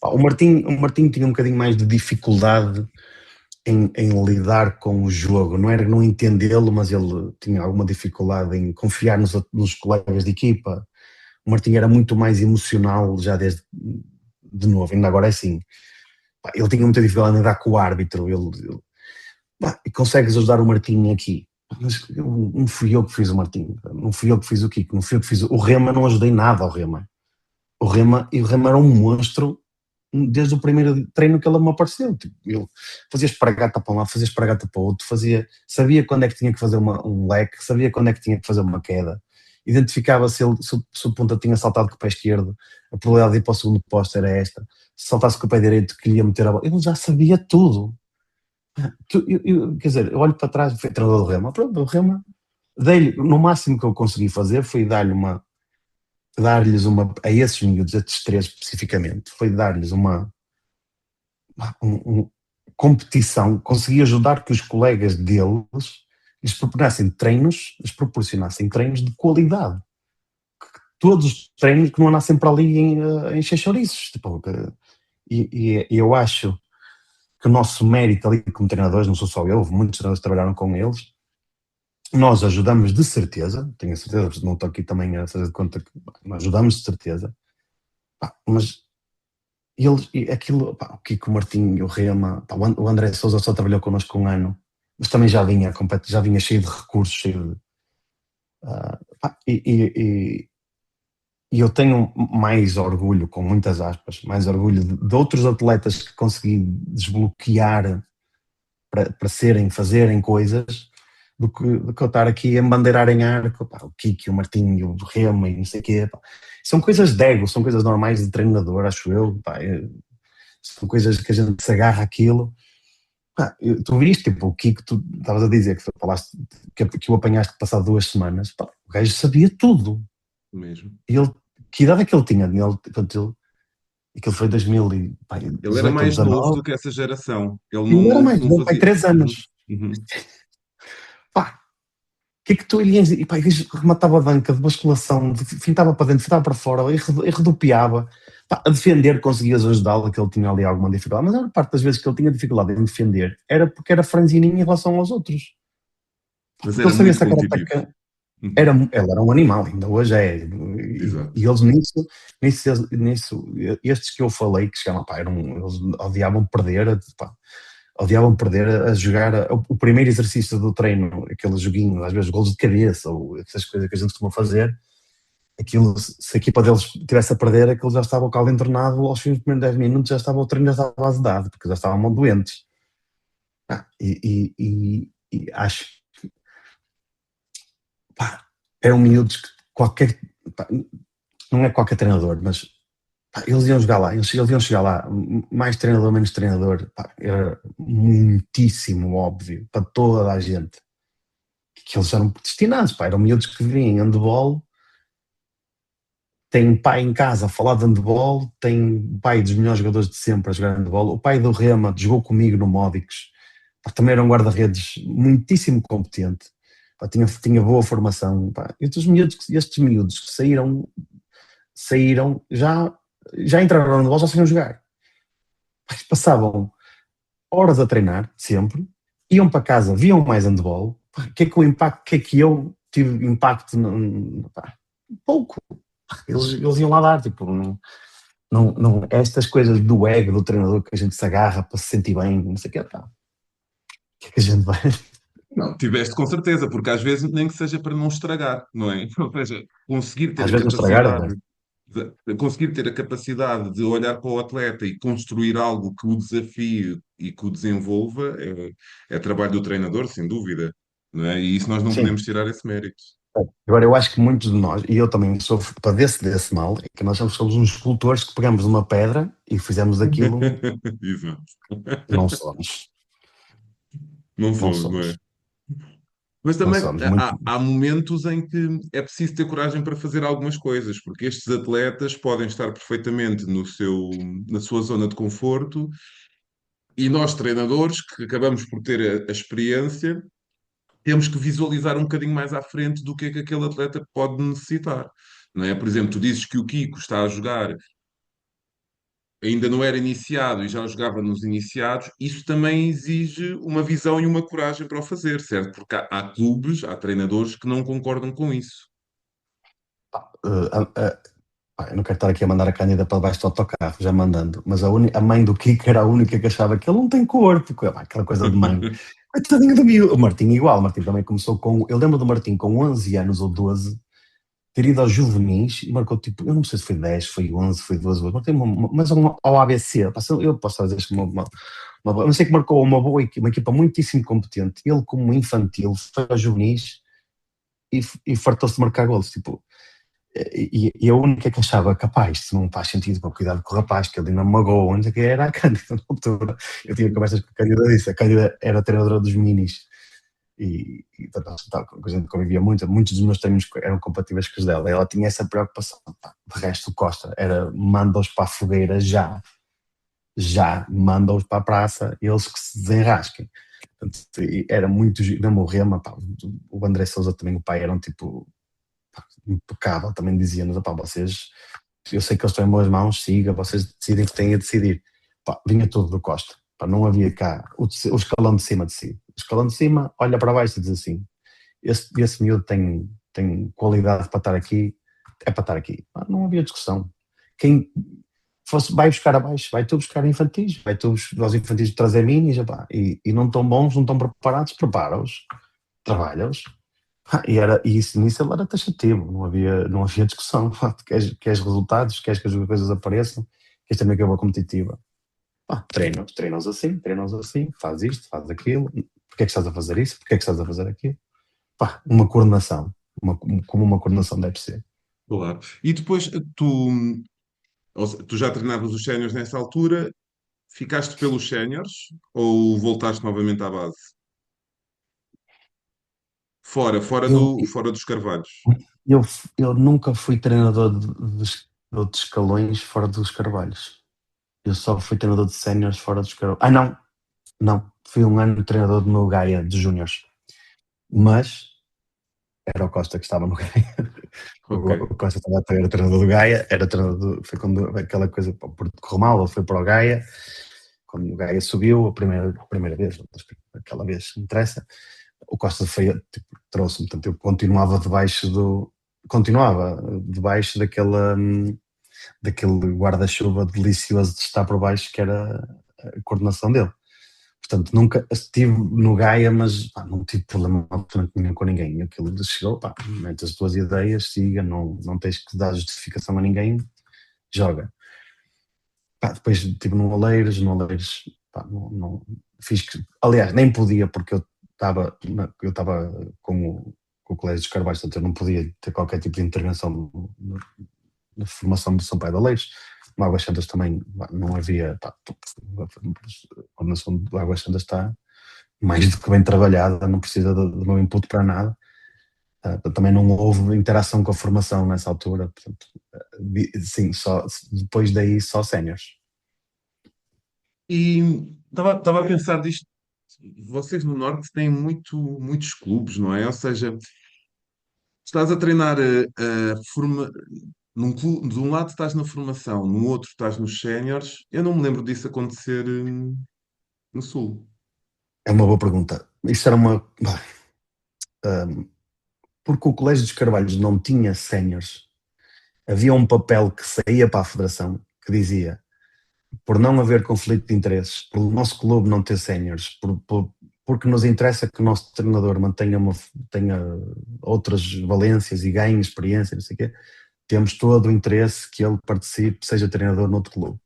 Pá, o Martim tinha um bocadinho mais de dificuldade em lidar com o jogo, não era não entendê-lo, mas ele tinha alguma dificuldade em confiar nos colegas de equipa. O Martim era muito mais emocional já desde de novo, ainda agora é assim. Pá, ele tinha muita dificuldade em lidar com o árbitro, e consegues ajudar o Martim aqui. Mas não fui eu que fiz o Martim, não fui eu que fiz o Kiko, não fui eu que fiz o Rema, não ajudei nada ao Rema. O Rema era um monstro desde o primeiro treino que ele me apareceu. Tipo, ele fazia espargata para um lado, fazia espargata para o outro, sabia quando é que tinha que fazer um leque, sabia quando é que tinha que fazer uma queda, identificava se o ponta tinha saltado com o pé esquerdo, a probabilidade de ir para o segundo posto era esta, se saltasse com o pé direito que lhe ia meter a bola. Ele já sabia tudo. Quer dizer, eu olho para trás, foi treinador do Rema, pronto, o Rema, no máximo que eu consegui fazer foi dar-lhes a esses miúdos, a estes três especificamente, foi dar-lhes uma competição, consegui ajudar que os colegas deles lhes proporcionassem treinos de qualidade. Todos os treinos que não andassem para ali em encher chouriços. Tipo, e eu acho que o nosso mérito ali como treinadores, não sou só eu, houve muitos treinadores que trabalharam com eles, nós ajudamos de certeza, tenho a certeza, não estou aqui também a fazer de conta que nós ajudamos de certeza, mas aquilo, pá, o Kiko Martinho, o Rema, pá, o André Sousa só trabalhou connosco um ano, mas também já vinha cheio de recursos, cheio de, pá, e eu tenho mais orgulho, com muitas aspas, mais orgulho de outros atletas que consegui desbloquear fazerem coisas, do que eu estar aqui a embandeirar em arco, pá, o Kiki, o Martinho, o Rema e não sei o quê. Pá. São coisas de ego, são coisas normais de treinador, acho eu. Pá, são coisas que a gente se agarra àquilo. Pá, tu viste, tipo, o Kiko, tu estavas a dizer que falaste que o apanhaste passado 2 semanas. Pá, o gajo sabia tudo. Mesmo. E ele, que idade é que ele tinha? Aquilo foi 2000 e, pá, Ele era 18 ou mais novo 19. do que essa geração. Ele não, Ele era não, mais não novo, pai, fazia. 3 Uhum, anos. uhum. Pá, que é que tu irias. E pá, rematava a banca de basculação, fintava para dentro, fintava para fora, e rodopiava. Pá, a defender conseguias ajudá-lo, que ele tinha ali alguma dificuldade, mas a maior parte das vezes que ele tinha dificuldade em defender era porque era franzininho em relação aos outros. Mas Porque era ele sabia muito sacar a competitivo. ataque. Uhum. Ele era um animal, ainda hoje é. E Exato. eles nisso, estes que eu falei, que chegavam, pá, eles odiavam perder a jogar o primeiro exercício do treino, aquele joguinho, às vezes golos de cabeça, ou essas coisas que a gente costuma fazer, aquilo, se a equipa deles estivesse a perder, aquilo já estava o caldo entornado, aos fins dos primeiros 10 minutos já estava o treino, já estava azedado, porque já estavam doentes. E acho que, pá, eram miúdos que pá, não é qualquer treinador, mas pá, eles iam jogar lá, eles iam chegar lá, mais treinador, menos treinador, pá, era muitíssimo óbvio para toda a gente que eles eram predestinados, pá, eram miúdos que vinham em handball, tem pai em casa a falar de handball, tem o pai dos melhores jogadores de sempre a jogar handball, o pai do Rema jogou comigo no Módicos, pá, também era um guarda-redes muitíssimo competente, pá, tinha boa formação, pá. E estes miúdos que saíram já entraram no handball, já sabiam jogar. Pá, passavam horas a treinar, sempre, iam para casa, viam mais handball, pá, que é que o impacto, que é que eu tive impacto, pá, pouco. Eles iam lá dar, tipo, estas coisas do ego do treinador que a gente se agarra para se sentir bem, não sei o que, pá, o que é que a gente vai. Não, tiveste com certeza, porque às vezes nem que seja para não estragar, não é? Ou seja, conseguir ter Às a vezes não estragaram, capacidade, conseguir ter a capacidade de olhar para o atleta e construir algo que o desafie e que o desenvolva é trabalho do treinador, sem dúvida, não é? E isso nós não sim. podemos tirar esse mérito. Agora, eu acho que muitos de nós, e eu também sofro, padeço desse mal, é que nós somos uns escultores que pegamos uma pedra e fizemos daquilo, Exato. não somos, Não não somos, não é? somos, Mas não também somos, muito, há momentos em que é preciso ter coragem para fazer algumas coisas, porque estes atletas podem estar perfeitamente na sua zona de conforto e nós, treinadores, que acabamos por ter a experiência, temos que visualizar um bocadinho mais à frente do que é que aquele atleta pode necessitar. Não é? Por exemplo, tu dizes que o Kiko está a jogar, ainda não era iniciado e já jogava nos iniciados, isso também exige uma visão e uma coragem para o fazer, certo? Porque há clubes, há treinadores que não concordam com isso. eu não quero estar aqui a mandar a Cândida para debaixo do autocarro, já mandando, mas a mãe do Kiko era a única que achava que ele não tem corpo, aquela coisa de mãe. Coitadinho do miúdo. O Martim igual, o Martim também começou com, eu lembro do Martim com 11 anos ou 12, ter ido aos juvenis e marcou tipo, eu não sei se foi 10, foi 11, foi 12, mas ao ABC, eu posso dizer que eu não sei que marcou uma equipa muitíssimo competente, ele como infantil foi aos juvenis e fartou-se de marcar golos, tipo, e a única que achava capaz, isto não faz sentido, para cuidado com o rapaz, que ele ainda me magoou, onde que era a Cândida na altura. Eu tinha conversas com a Cândida disso, a Cândida era treinadora dos minis portanto, a gente convivia muito, muitos dos meus treinos eram compatíveis com os dela, ela tinha essa preocupação. De resto, o Costa era manda-os para a fogueira já manda-os para a praça, eles que se desenrasquem. Portanto, era muito, mesmo o Rema, pá, o André Sousa também, o pai, era um tipo, pá, impecável, também dizia-nos, pá, vocês, eu sei que eles estão em boas mãos, siga, vocês decidem o que têm a decidir. Pá, vinha tudo do Costa, pá, não havia cá, o escalão de cima decide. O escalão de cima olha para baixo e diz assim, esse miúdo tem qualidade para estar aqui, é para estar aqui. Pá, não havia discussão. Quem vai buscar abaixo, vai tu buscar infantis, vai tu aos infantis trazer minis, e não estão bons, não estão preparados, prepara-os, trabalha-os. E isso nisso ele era taxativo, não havia discussão. Queres resultados, queres que as coisas apareçam, queres também que é boa competitiva. Treinos assim, faz isto, faz aquilo, porque é que estás a fazer isso, porque é que estás a fazer aquilo. Pá, uma coordenação, como uma coordenação deve ser. Claro. E depois tu já treinavas os séniores nessa altura, ficaste pelos séniores ou voltaste novamente à base? Eu, Fora dos Carvalhos. eu, eu nunca fui treinador de outros escalões fora dos Carvalhos. Eu só fui treinador de séniores fora dos Carvalhos. Não. Fui um ano treinador no Gaia de Júniores. Mas era o Costa que estava no Gaia. Ok. O Costa era treinador do Gaia, foi quando aquela coisa correu mal, ele foi para o Gaia. Quando o Gaia subiu, a primeira vez, aquela vez, não interessa, o Costa tipo, trouxe-me, portanto eu continuava debaixo daquele guarda-chuva delicioso de estar por baixo que era a coordenação dele. Portanto, nunca estive no Gaia, mas pá, não tive problema absolutamente nenhum com ninguém. Aquilo chegou, pá, mete as tuas ideias, siga, não tens que dar justificação a ninguém, joga. Pá, depois estive no Oleiros, pá, fiz que, aliás, nem podia porque eu estava com o Colégio dos Carvalhos, portanto eu não podia ter qualquer tipo de intervenção na formação de São Paulo de Oleiros. No Águas Santas também não havia, pá, a coordenação do Águas Santas está mais do que bem trabalhada, não precisa do meu input para nada. Também não houve interação com a formação nessa altura, portanto, sim, depois daí só séniores. E estava a pensar disto. Vocês no Norte têm muitos clubes, não é? Ou seja, estás a treinar de um lado estás na formação, no outro estás nos séniores. Eu não me lembro disso acontecer no Sul. É uma boa pergunta. Isso era uma. Porque o Colégio dos Carvalhos não tinha séniores, havia um papel que saía para a Federação que dizia: por não haver conflito de interesses, por o nosso clube não ter séniores, porque nos interessa que o nosso treinador tenha outras valências e ganhe experiência, não sei o quê, temos todo o interesse que ele participe, seja treinador noutro clube.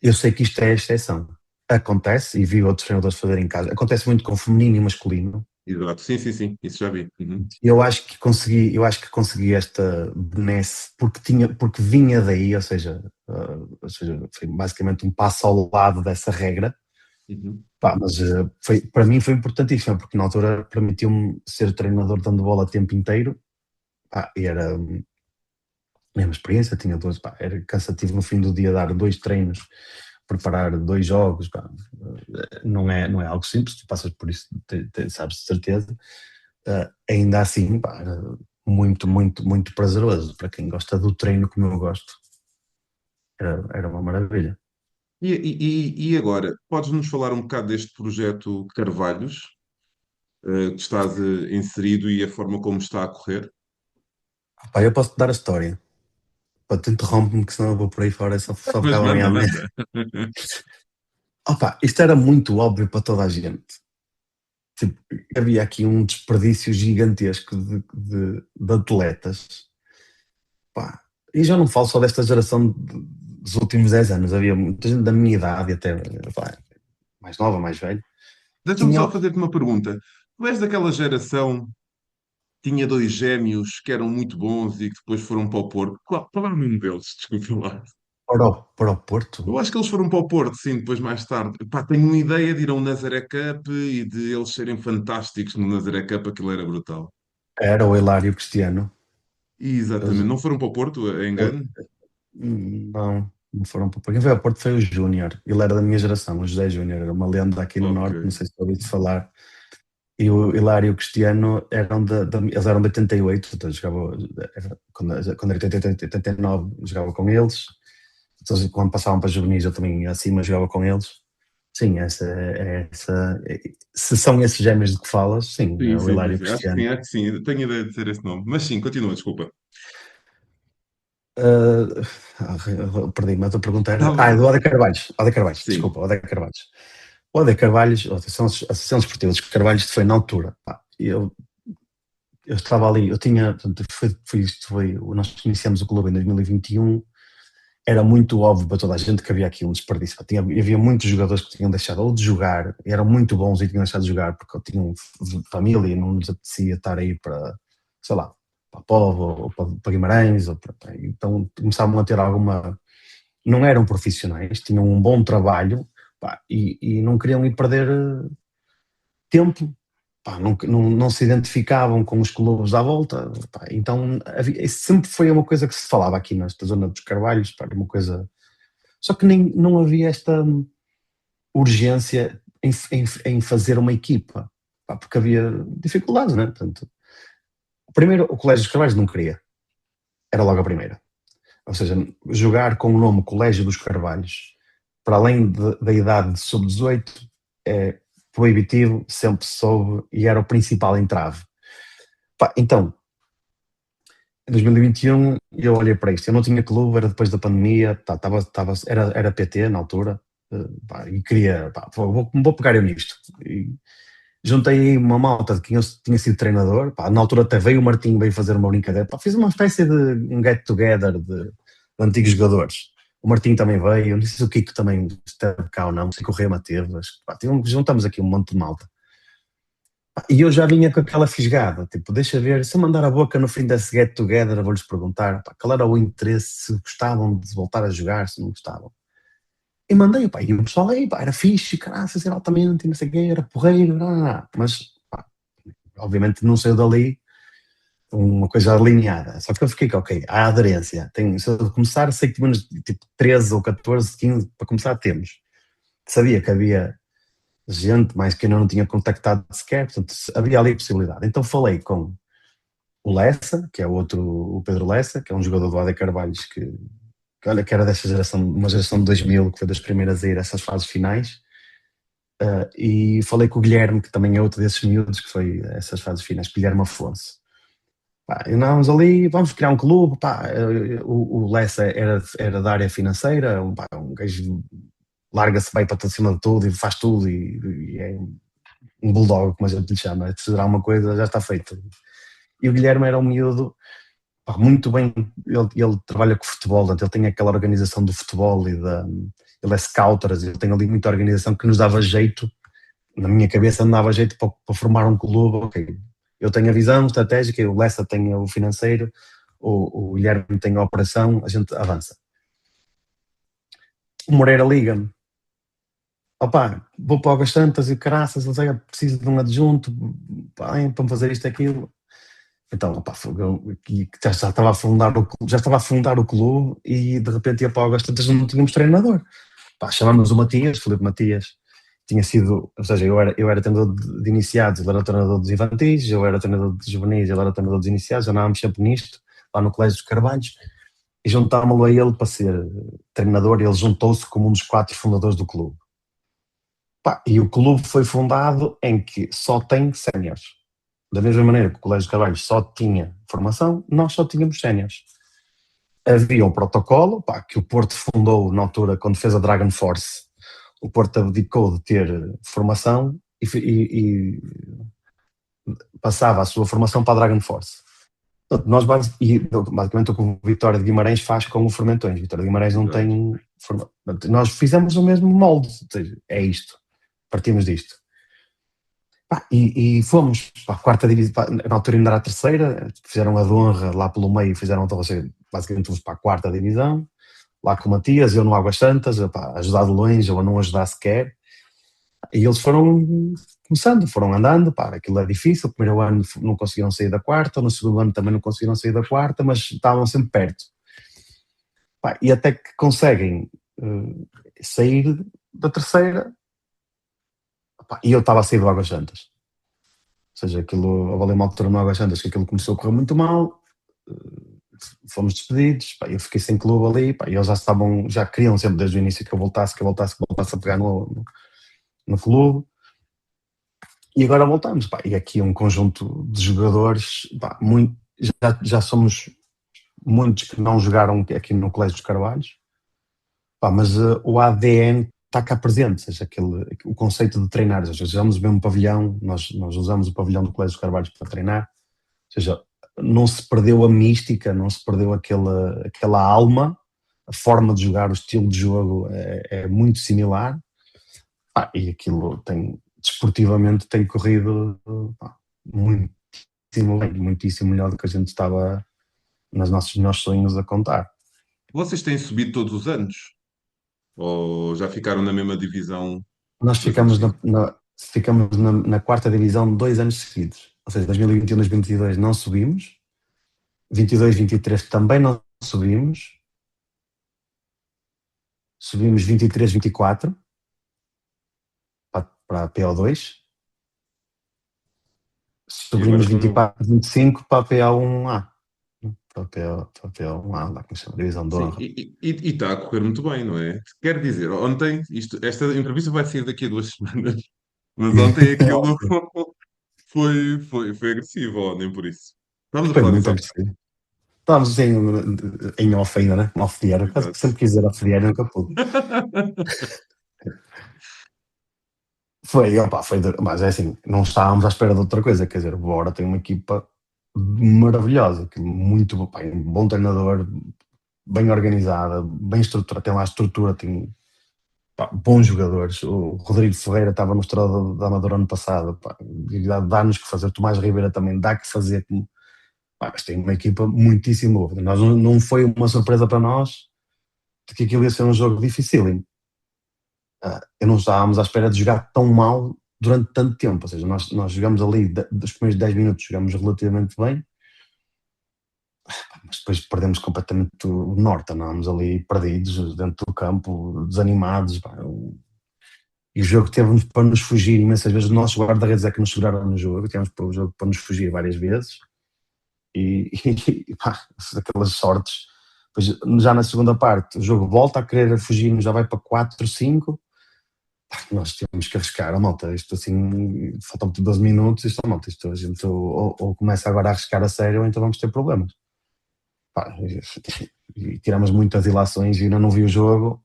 Eu sei que isto é a exceção. Acontece, e vi outros treinadores fazerem em casa, acontece muito com feminino e masculino. Exato. Sim, sim, sim. Isso já vi. Uhum. Eu acho que consegui esta benesse porque vinha daí, ou seja, foi basicamente um passo ao lado dessa regra. Uhum. Pá, mas para mim foi importantíssimo, porque na altura permitiu-me ser treinador de handball a tempo inteiro. Pá, e era a mesma experiência, tinha dois, pá, era cansativo no fim do dia dar 2 treinos, preparar 2 jogos, pá, não é algo simples, tu passas por isso, sabes de certeza. Ainda assim, pá, era muito, muito, muito prazeroso para quem gosta do treino como eu gosto. Era uma maravilha. E agora, podes-nos falar um bocado deste projeto Carvalhos, que estás inserido e a forma como está a correr? Pá, eu posso te dar a história. Pá, tu interrompe-me que senão eu vou por aí fora e só Mas ficava manda, amanhã. manda. Opa, isto era muito óbvio para toda a gente. Tipo, havia aqui um desperdício gigantesco de atletas. Pá, e já não falo só desta geração dos últimos 10 anos. Havia muita gente da minha idade, e até pá, mais nova, mais velha. Deixa-me Tinha, só fazer-te uma pergunta. Tu és daquela geração que tinha dois gêmeos que eram muito bons e que depois foram para o Porto? Qual é o nome deles? Desculpa lá. para o Porto. Eu acho que eles foram para o Porto, sim, depois mais tarde. Pá, tenho uma ideia de ir a um Nazaré Cup e de eles serem fantásticos no Nazaré Cup, aquilo era brutal. Era o Hilário Cristiano. E, exatamente. Eles, Não foram para o Porto, é engano? não foram para quem veio ao Porto foi o Júnior. Ele era da minha geração, o José Júnior, era uma lenda aqui no Ok. Norte, não sei se ouviste falar. E o Hilário e o Cristiano eles eram de 88, então quando era 80, 89 jogava com eles. Então, quando passavam para juvenis eu também ia acima jogava com eles. Sim, se são esses gêmeos de que falas, sim, é Sim, o sim, Hilário sim, e o sim. Acho que sim, Cristiano. acho que sim. Tenho ideia de ser esse nome. Mas sim, continua, desculpa. Perdi-me, a tua pergunta era. Estava. Do Oda Carvalhos. Oda Carvalhos, Sim. desculpa, Oda Carvalhos. O Oda Carvalhos, a Associação Desportiva dos Carvalhos foi na altura. Pá, eu estava ali, eu tinha, portanto, nós iniciamos o clube em 2021, era muito óbvio para toda a gente que havia aqui um desperdício. Havia muitos jogadores que tinham deixado ou de jogar, eram muito bons e tinham deixado de jogar porque tinham família e não lhes apetecia estar aí para, sei lá, para Povo ou para Guimarães, então começavam a ter alguma. Não eram profissionais, tinham um bom trabalho, pá, e não queriam ir perder tempo, pá, não se identificavam com os clubes à volta, pá, então isso sempre foi uma coisa que se falava aqui nesta zona dos Carvalhos, pá, era uma coisa, só que não havia esta urgência em fazer uma equipa, pá, porque havia dificuldades, né? Portanto, primeiro o Colégio dos Carvalhos não queria, era logo a primeira, ou seja, jogar com o nome Colégio dos Carvalhos, para além da idade de sub-18, é proibitivo, sempre soube, e era o principal entrave. Pá, então, em 2021 eu olhei para isto, eu não tinha clube, era depois da pandemia, era PT na altura, pá, e queria, pá, vou pegar eu nisto. E juntei aí uma malta de quem eu tinha sido treinador, pá, na altura até veio o Martinho, veio fazer uma brincadeira, pá, fiz uma espécie de um get-together de antigos jogadores. O Martinho também veio, não sei se o Kiko também esteve cá ou não, não sei que o Rema teve, mas, pá, juntamos aqui um monte de malta. E eu já vinha com aquela fisgada, tipo, deixa ver, se eu mandar a boca no fim desse get together, eu vou-lhes perguntar, pá, qual era o interesse, se gostavam de voltar a jogar, se não gostavam. E mandei, pá, e o pessoal aí, pá, era fixe, caraças, era altamente, não sei o quê, era porreiro, mas, pá, obviamente não saiu dali uma coisa alinhada. Só que eu fiquei, ok, há aderência. Se eu começar, sei que menos tipo 13 ou 14, 15, para começar temos. Sabia que havia gente, mas que eu não tinha contactado sequer, portanto havia ali possibilidade. Então falei com o Lessa, que é o Pedro Lessa, que é um jogador do AD Carvalhos olha, que era dessa geração, uma geração de 2000, que foi das primeiras a ir a essas fases finais. E falei com o Guilherme, que também é outro desses miúdos que foi a essas fases finais, Guilherme Afonso. Pá, e andámos ali, vamos criar um clube. Pá, o Lessa era da área financeira, um gajo larga-se bem para cima de tudo e faz tudo, e é um bulldog, como a gente lhe chama. Se será uma coisa, já está feito. E o Guilherme era um miúdo, pá, muito bem. Ele trabalha com futebol, portanto, ele tem aquela organização do futebol ele é scouter, ele tem ali muita organização que nos dava jeito. Na minha cabeça não dava jeito para formar um clube. Ok, eu tenho a visão estratégica, o Lessa tem o financeiro, o Guilherme tem a operação, a gente avança. O Moreira liga-me: opá, vou para o Águas Santas e caraças, não sei, preciso de um adjunto pá, para me fazer isto e aquilo. Então, opá, já estava a fundar o clube e de repente ia para o Águas Santas, não tínhamos treinador. Pá, chamámos o Matias, Filipe Matias, tinha sido, ou seja, eu era treinador de iniciados, ele era treinador dos infantis, eu era treinador de juvenis, ele era treinador dos iniciados, andávamos sempre nisto, lá no Colégio dos Carvalhos, e juntámos-lo a ele para ser treinador, e ele juntou-se como um dos 4 fundadores do clube. Pá, e o clube foi fundado em que só tem séniores. Da mesma maneira que o Colégio dos Carvalhos só tinha formação, nós só tínhamos séniores. Havia um protocolo, pá, que o Porto fundou na altura, quando fez a Dragon Force. O Porto abdicou de ter formação e passava a sua formação para a Dragon Force. Portanto, basicamente o que o Vitória de Guimarães faz com o Fermentões. Vitória de Guimarães não tem formação. Nós fizemos o mesmo molde, ou seja, é isto, partimos disto. E fomos para a quarta divisão, na altura ainda era a terceira, fizeram a de honra lá pelo meio, basicamente fomos para a quarta divisão, lá com o Matias, eu no Águas Santas, ajudar de longe ou a não ajudar sequer. E eles foram começando, foram andando, aquilo é difícil, o primeiro ano não conseguiram sair da quarta, no segundo ano também não conseguiram sair da quarta, mas estavam sempre perto. E até que conseguem sair da terceira, e eu estava a sair do Águas Santas. Ou seja, houve ali uma altura no Águas Santas que aquilo começou a correr muito mal, fomos despedidos, eu fiquei sem clube ali, e eles já queriam sempre desde o início que eu voltasse a pegar no clube. E agora voltamos, e aqui um conjunto de jogadores, já somos muitos que não jogaram aqui no Colégio dos Carvalhos, mas o ADN está cá presente, ou seja, o conceito de treinar, ou seja, usamos o mesmo pavilhão, nós usamos o pavilhão do Colégio dos Carvalhos para treinar, ou seja, não se perdeu a mística, não se perdeu aquela alma, a forma de jogar, o estilo de jogo é muito similar, e aquilo desportivamente tem corrido muitíssimo bem, muitíssimo melhor do que a gente estava nos nossos sonhos a contar. Vocês têm subido todos os anos? Ou já ficaram na mesma divisão? Nós ficamos na quarta divisão 2 anos seguidos, ou seja, 2021, 2022 não subimos, 22, 23 também não subimos 23, 24 para a PO2, subimos 24, 25 para a PO1A. Para a PO1A, lá como se chama, divisão de honra. E está a correr muito bem, não é? Quer dizer, ontem, esta entrevista vai sair daqui a 2 semanas, mas ontem aquilo foi agressivo, ou nem por isso. Estamos a Foi falar muito disso há agressivo. Estávamos em off ainda, né? Off the air. Quase que sempre quis dizer off the air, nunca pude. Mas é assim, não estávamos à espera de outra coisa, quer dizer, o Bora tem uma equipa maravilhosa, muito um bom treinador, bem organizada, bem estruturada, tem lá a estrutura, tem bons jogadores. O Rodrigo Ferreira estava no Estrela da Amadora ano passado, dá-nos que fazer. Tomás Ribeira também dá que fazer. Mas tem uma equipa muitíssimo boa. Não foi uma surpresa para nós de que aquilo ia ser um jogo dificílimo. Eu não estávamos à espera de jogar tão mal durante tanto tempo. Ou seja, nós jogamos ali, dos primeiros 10 minutos jogamos relativamente bem, mas depois perdemos completamente o norte, andávamos ali perdidos dentro do campo, desanimados. Pá. E o jogo teve para nos fugir imensas vezes. Os nossos guarda-redes é que nos seguraram no jogo, tivemos para o jogo para nos fugir várias vezes. E pá, aquelas sortes. Depois, já na segunda parte, o jogo volta a querer fugir, já vai para 4-5. Nós temos que arriscar, a malta, isto assim, faltam 12 minutos, isto, a malta, isto a gente ou começa agora a arriscar a sério, ou então vamos ter problemas. Pá, e tiramos muitas ilações e ainda não vi o jogo.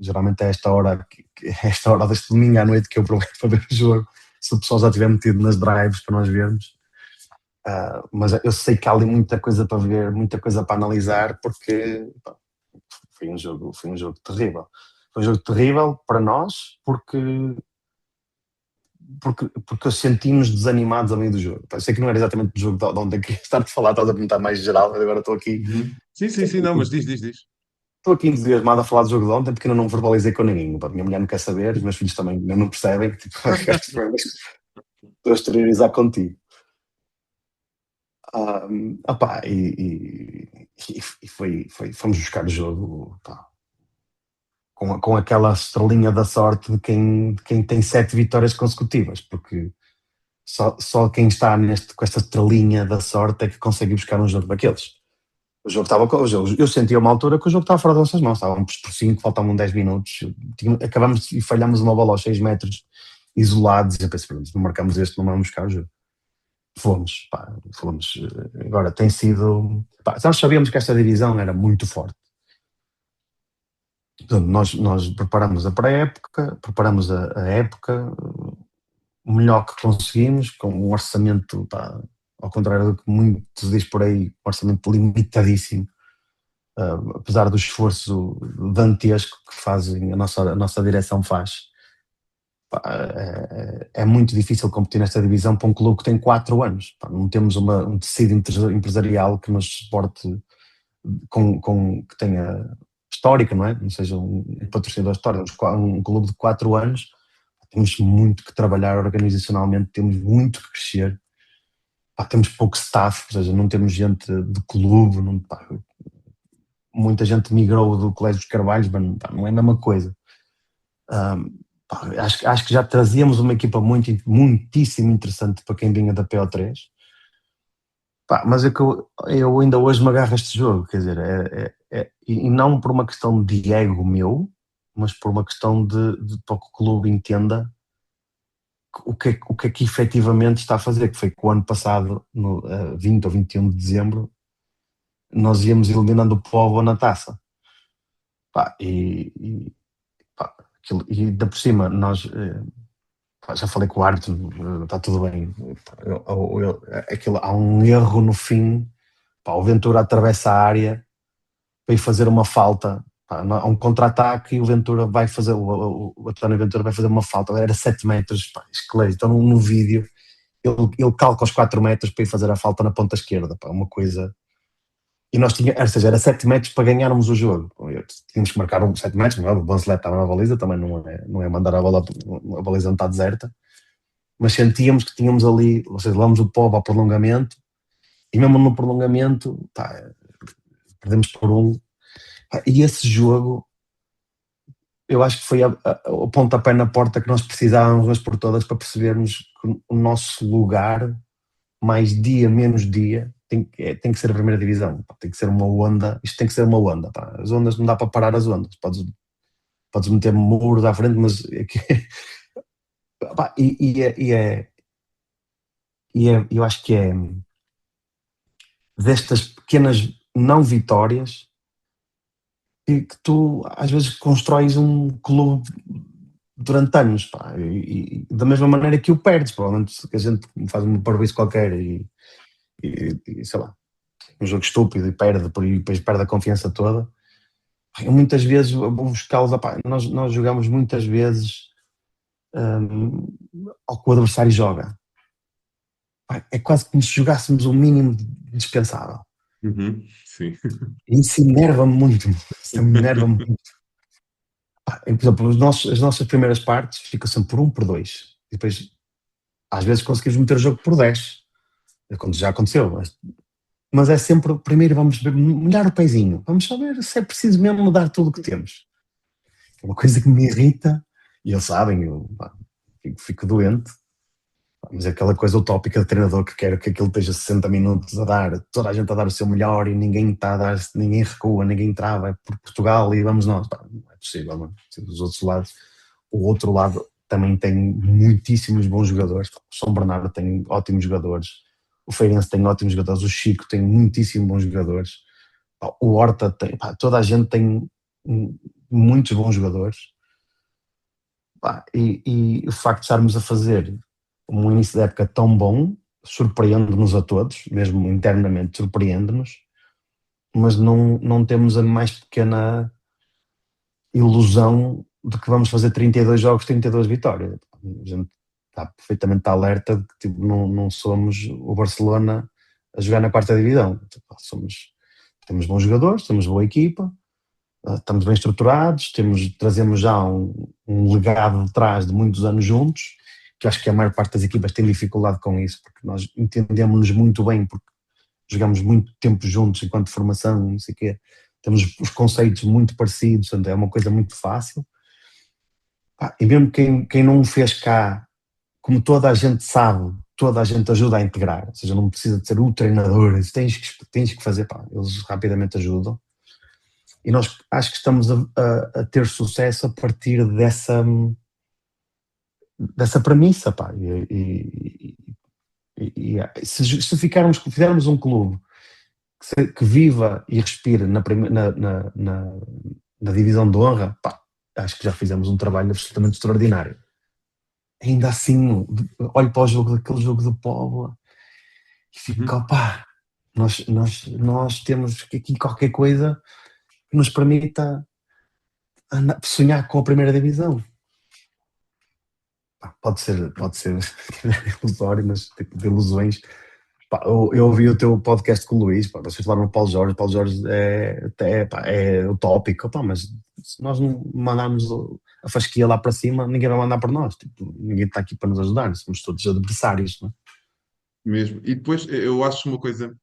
Geralmente é esta hora deste domingo à noite que eu aproveito para ver o jogo, se o pessoal já tiver metido nas drives para nós vermos. Mas eu sei que há ali muita coisa para ver, muita coisa para analisar, porque pá, foi um jogo terrível. Foi um jogo terrível para nós, porque os sentimos desanimados a meio do jogo. Eu sei que não era exatamente do jogo de onde eu queria estar a falar, estás a perguntar mais geral, mas agora estou aqui. Sim, não, mas diz. Estou aqui entusiasmado a falar do jogo de ontem porque eu não verbalizei com ninguém. A minha mulher não quer saber, os meus filhos também não percebem. Tipo, estou a exteriorizar contigo. Opá, fomos buscar o jogo, pá, com aquela estrelinha da sorte de quem tem 7 vitórias consecutivas, porque só quem está com esta estrelinha da sorte é que consegue buscar um jogo daqueles. O jogo estava com o jogo. Eu sentia uma altura que o jogo estava fora das nossas mãos, estávamos por 5, faltavam 10 minutos, acabamos e falhamos uma bola aos 6 metros isolados, e eu pensei, não marcamos este, não vamos buscar o jogo. Fomos. Agora tem sido. Pá, nós sabíamos que esta divisão era muito forte. Portanto, nós preparamos a pré-época, preparamos a época o melhor que conseguimos, com um orçamento, pá, ao contrário do que muitos diz por aí, um orçamento limitadíssimo, apesar do esforço dantesco que fazem, a nossa direção faz. É muito difícil competir nesta divisão para um clube que tem 4 anos. Não temos um tecido empresarial que nos suporte que tenha histórica, não é? Não seja um patrocinador histórico. Um clube de 4 anos, temos muito que trabalhar organizacionalmente, temos muito que crescer. Temos pouco staff, ou seja, não temos gente de clube, muita gente migrou do Colégio dos Carvalhos, mas não é a mesma coisa. Acho que já trazíamos uma equipa muitíssimo interessante para quem vinha da PO3. Mas é que eu ainda hoje me agarro a este jogo, quer dizer, e não por uma questão de ego meu, mas por uma questão de para que o clube entenda o que é que efetivamente está a fazer, que foi que o ano passado, no 20 ou 21 de dezembro, nós íamos eliminando o Povo na taça. E ainda por cima, nós já falei com o árbitro, está tudo bem. Há um erro no fim, o Ventura atravessa a área para ir fazer uma falta. Há um contra-ataque e o Ventura vai fazer, o António Ventura vai fazer uma falta. Era 7 metros, escalei. Então no vídeo ele calca os 4 metros para ir fazer a falta na ponta esquerda. Uma coisa. E nós tínhamos, ou seja, era 7 metros para ganharmos o jogo. Tínhamos que marcar 7 metros, não é? O Banzelet estava na baliza, também não é mandar a bola, a baliza não está deserta. Mas sentíamos que tínhamos ali, ou seja, levamos o Povo ao prolongamento, e mesmo no prolongamento, perdemos por 1. E esse jogo, eu acho que foi o pontapé na porta que nós precisávamos, mas por todas, para percebermos que o nosso lugar, mais dia, menos dia, tem que ser a primeira divisão. Tem que ser uma onda, isto tem que ser uma onda. As ondas não dá para parar as ondas. Podes meter muros à frente, mas eu acho que é destas pequenas não vitórias que tu às vezes constróis um clube durante anos, e da mesma maneira que o perdes, provavelmente que a gente faz uma parvoíce qualquer e sei lá, um jogo estúpido e depois perde a confiança toda. Eu muitas vezes vou buscá-los, nós jogamos muitas vezes ao que o adversário joga. É quase como se jogássemos o mínimo dispensável. Sim. E isso enerva-me muito. Isso me enerva muito. Por exemplo, as nossas primeiras partes ficam sempre por 1, por 2. E depois, às vezes, conseguimos meter o jogo por 10. Quando já aconteceu. Mas é sempre, primeiro vamos molhar o pezinho. Vamos só ver se é preciso mesmo mudar tudo o que temos. É uma coisa que me irrita, e eles sabem, eu fico doente. Mas é aquela coisa utópica de treinador que quer que aquilo esteja 60 minutos a dar, toda a gente a dar o seu melhor e ninguém está a dar, ninguém recua, ninguém trava, é por Portugal e vamos nós. Pá, não é possível, não. Dos outros lados, o outro lado também tem muitíssimos bons jogadores. O São Bernardo tem ótimos jogadores, o Feirense tem ótimos jogadores, o Chico tem muitíssimos bons jogadores, pá, o Horta tem, pá, toda a gente tem muitos bons jogadores. Pá, e o facto de estarmos a fazer um início de época tão bom surpreende-nos a todos, mesmo internamente surpreende-nos, mas não temos a mais pequena ilusão de que vamos fazer 32 jogos, 32 vitórias. A gente está perfeitamente alerta de que tipo, não somos o Barcelona a jogar na quarta divisão. Tipo, temos bons jogadores, temos boa equipa, estamos bem estruturados, trazemos já um legado de trás de muitos anos juntos, que acho que a maior parte das equipas tem dificuldade com isso, porque nós entendemos-nos muito bem, porque jogamos muito tempo juntos enquanto formação, não sei o quê. Temos os conceitos muito parecidos, portanto é uma coisa muito fácil. E mesmo quem não o fez cá, como toda a gente sabe, toda a gente ajuda a integrar, ou seja, não precisa de ser o treinador, tens que fazer, eles rapidamente ajudam. E nós acho que estamos a ter sucesso a partir dessa premissa, se fizermos um clube que viva e respire na divisão de honra, acho que já fizemos um trabalho absolutamente extraordinário. Ainda assim, olho para aquele jogo do Póvoa e fico, nós temos aqui qualquer coisa que nos permita sonhar com a primeira divisão. Pode ser ilusório, mas tipo de ilusões. Eu ouvi o teu podcast com o Luís, vocês falaram no Paulo Jorge é utópico, mas se nós não mandarmos a fasquia lá para cima, ninguém vai mandar para nós, tipo, ninguém está aqui para nos ajudar, somos todos adversários, não é? Mesmo. E depois eu acho uma coisa,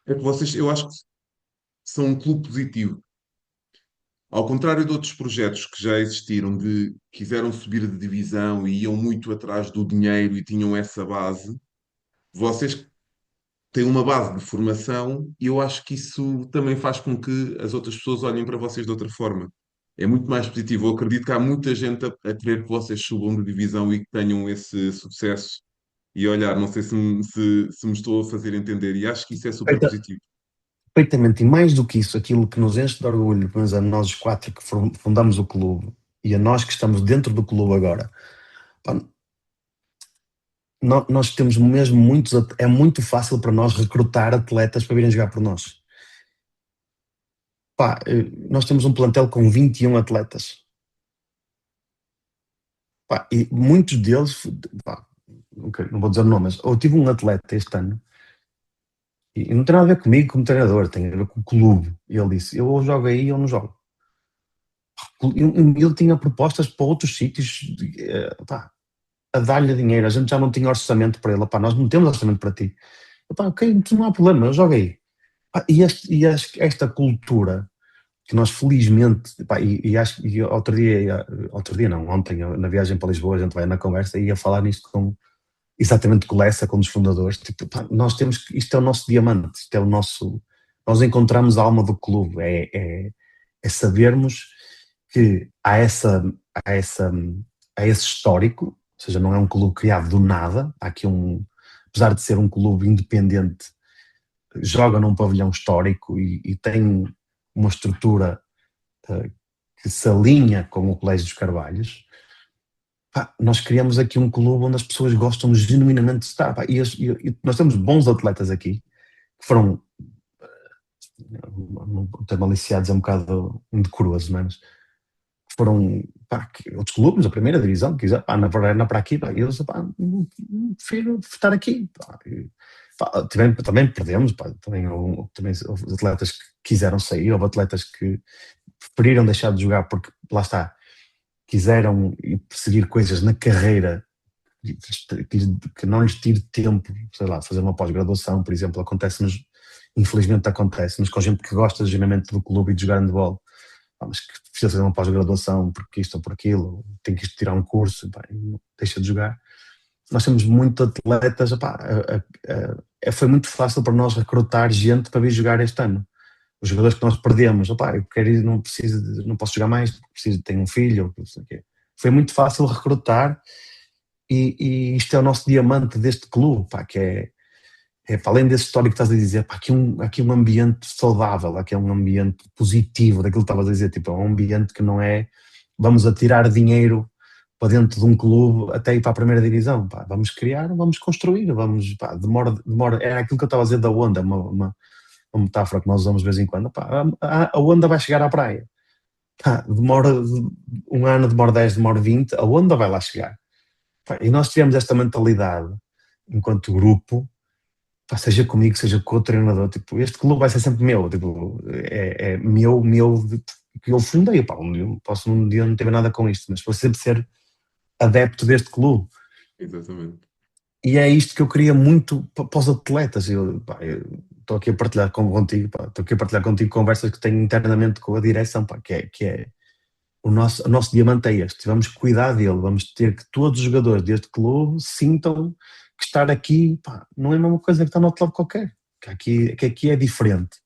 é que vocês, eu acho que são um clube positivo. Ao contrário de outros projetos que já existiram, de quiseram subir de divisão e iam muito atrás do dinheiro e tinham essa base, vocês têm uma base de formação e eu acho que isso também faz com que as outras pessoas olhem para vocês de outra forma. É muito mais positivo. Eu acredito que há muita gente a querer que vocês subam de divisão e que tenham esse sucesso. E olhar, não sei se me estou a fazer entender, e acho que isso é super positivo. Perfeitamente, e mais do que isso, aquilo que nos enche de orgulho, pelo menos a nós os 4 que fundamos o clube e a nós que estamos dentro do clube agora, nós temos mesmo é muito fácil para nós recrutar atletas para virem jogar por nós. Nós temos um plantel com 21 atletas. E muitos deles, não vou dizer nomes, eu tive um atleta este ano, e não tem nada a ver comigo como treinador, tem a ver com o clube. E ele disse, eu ou jogo aí ou não jogo. Ele tinha propostas para outros sítios, a dar-lhe dinheiro, a gente já não tinha orçamento para ele, nós não temos orçamento para ti. Ok, não há problema, eu jogo aí. Esta cultura que nós felizmente, acho que outro dia não, ontem na viagem para Lisboa a gente vai na conversa e ia falar nisto exatamente com o Lessa, com um dos fundadores, nós temos que, isto é o nosso diamante, isto é o nosso, nós encontramos a alma do clube, é sabermos que há esse histórico, ou seja, não é um clube criado do nada, há aqui apesar de ser um clube independente, joga num pavilhão histórico e tem uma estrutura que se alinha com o Colégio dos Carvalhos. Nós criamos aqui um clube onde as pessoas gostam genuinamente de estar. E nós temos bons atletas aqui, que foram, o termo aliciados é um bocado indecoroso, mas foram outros clubes, a primeira divisão, que quiser, na para aqui, e eles, prefiro estar aqui. Também perdemos, também houve atletas que quiseram sair, houve atletas que preferiram deixar de jogar porque, lá está, quiseram perseguir coisas na carreira que não lhes tire tempo, sei lá, fazer uma pós-graduação, por exemplo, infelizmente acontece, mas com gente que gosta genuinamente do clube e de jogar handball, mas que precisa fazer uma pós-graduação porque isto ou por aquilo, tem que tirar um curso, pá, deixa de jogar. Nós temos muitos atletas, pá, foi muito fácil para nós recrutar gente para vir jogar este ano. Os jogadores que nós perdemos, opá, eu quero ir, não posso jogar mais, preciso, tenho um filho, não sei o quê. Foi muito fácil recrutar e isto é o nosso diamante deste clube, pá, que para além desse histórico que estás a dizer, pá, aqui um ambiente saudável, aqui é um ambiente positivo, daquilo que estavas a dizer, tipo, é um ambiente que não é vamos atirar dinheiro para dentro de um clube até ir para a primeira divisão, pá, vamos criar, vamos construir, pá, demora, é aquilo que eu estava a dizer da onda, uma metáfora que nós usamos de vez em quando, pá, a onda vai chegar à praia, pá, demora um ano, demora 10, demora 20, a onda vai lá chegar. Pá, e nós tivemos esta mentalidade enquanto grupo, pá, seja comigo, seja com o treinador, tipo, este clube vai ser sempre meu, tipo, é meu, que eu fundei, pá, posso um dia não ter nada com isto, mas vou sempre ser adepto deste clube. Exatamente. E é isto que eu queria muito para os atletas. Eu estou aqui a partilhar contigo, pá, estou aqui a partilhar contigo conversas que tenho internamente com a direção, pá, que é o nosso diamante é este. Vamos cuidar dele, vamos ter que todos os jogadores deste clube sintam que estar aqui, pá, não é a mesma coisa que estar no outro lado qualquer. Que aqui é diferente.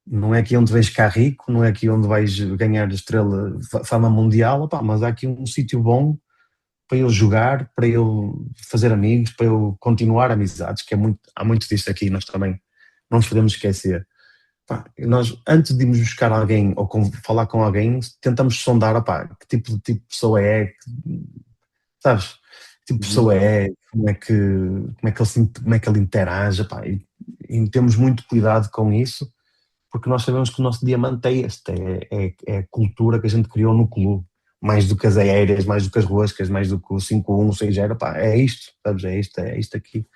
Não é aqui onde vais ficar rico, não é aqui onde vais ganhar estrela, fama mundial, pá, mas há aqui um sítio bom para eu jogar, para eu fazer amigos, para eu continuar amizades, que há muito disso aqui, nós também não nos podemos esquecer. Pá, nós, antes de irmos buscar alguém ou falar com alguém, tentamos sondar, opá, que tipo de pessoa é, sabes? Que tipo de pessoa é, como é que ele interage, opá, e temos muito cuidado com isso, porque nós sabemos que o nosso diamante é este, é a cultura que a gente criou no clube, mais do que as aéreas, mais do que as roscas, mais do que o 5-1, o 6-0, pá, é isto, sabes? É isto aqui.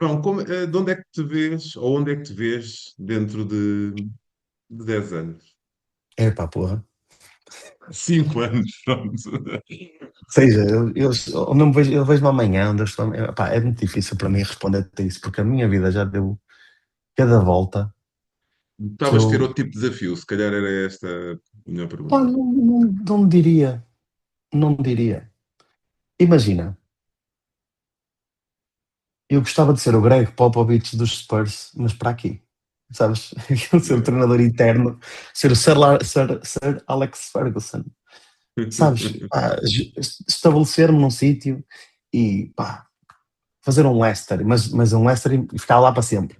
João, de onde é que te vês, ou onde é que te vês dentro de 10 anos? É pá, porra. 5 anos, pronto. Ou seja, eu vejo-me amanhã, onde eu estou, pá, é muito difícil para mim responder-te isso, porque a minha vida já deu cada volta que Estavas a ter eu, outro tipo de desafio, se calhar era esta a melhor pá, pergunta. não diria, não diria. Imagina, eu gostava de ser o Greg Popovich dos Spurs, mas para aqui, sabes? Ser o Yeah. treinador interno, ser o Sir Alex Ferguson, sabes? Pá, estabelecer-me num sítio e pá, fazer um Leicester, mas um Leicester e ficar lá para sempre.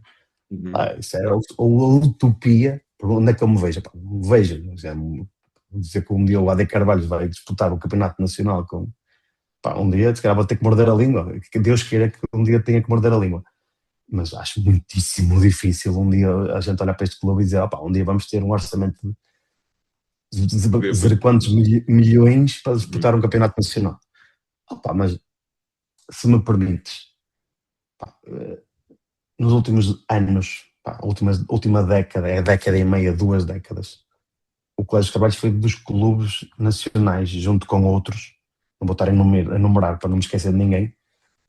Uhum. Pá, isso era a utopia, por onde é que eu me vejo? Pá, me vejo, vou dizer que um dia o AD Carvalho vai disputar o campeonato nacional com, pá, um dia se calhar vou ter que morder a língua, que Deus queira que um dia tenha que morder a língua, mas acho muitíssimo difícil um dia a gente olhar para este clube e dizer, opá, um dia vamos ter um orçamento de Poder para- dizer quantos milhões para disputar Uhum. um campeonato nacional. Opá, mas se me permites, pá, nos últimos anos, pá, última década, é década e meia, 2 décadas, o Colégio de Trabalhos foi dos clubes nacionais, junto com outros, não vou estar a enumerar para não me esquecer de ninguém,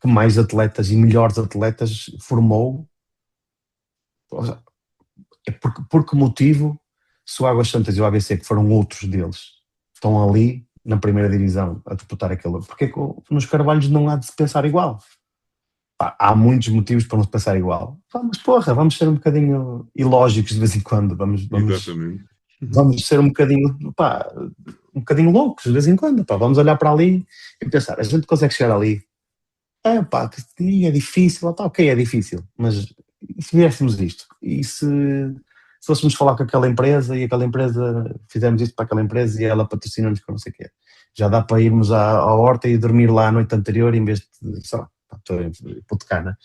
que mais atletas e melhores atletas formou. É por que motivo, se o Águas Santas e o ABC, que foram outros deles, estão ali na primeira divisão a disputar aquilo? Porque é que nos Carvalhos não há de se pensar igual? Pá, há muitos motivos para não se pensar igual. Pá, mas porra, vamos ser um bocadinho ilógicos de vez em quando, Exatamente. vamos ser um bocadinho, pá, um bocadinho loucos de vez em quando, pá, vamos olhar para ali e pensar, a gente consegue chegar ali, é pá, é difícil, pá, ok, é difícil, mas e se viéssemos isto? E se fôssemos falar com aquela empresa e aquela empresa, fizemos isto para aquela empresa e ela patrocina-nos com não sei o quê, já dá para irmos à horta e dormir lá a noite anterior em vez de, sei lá, pá, estou a hipotecar, né?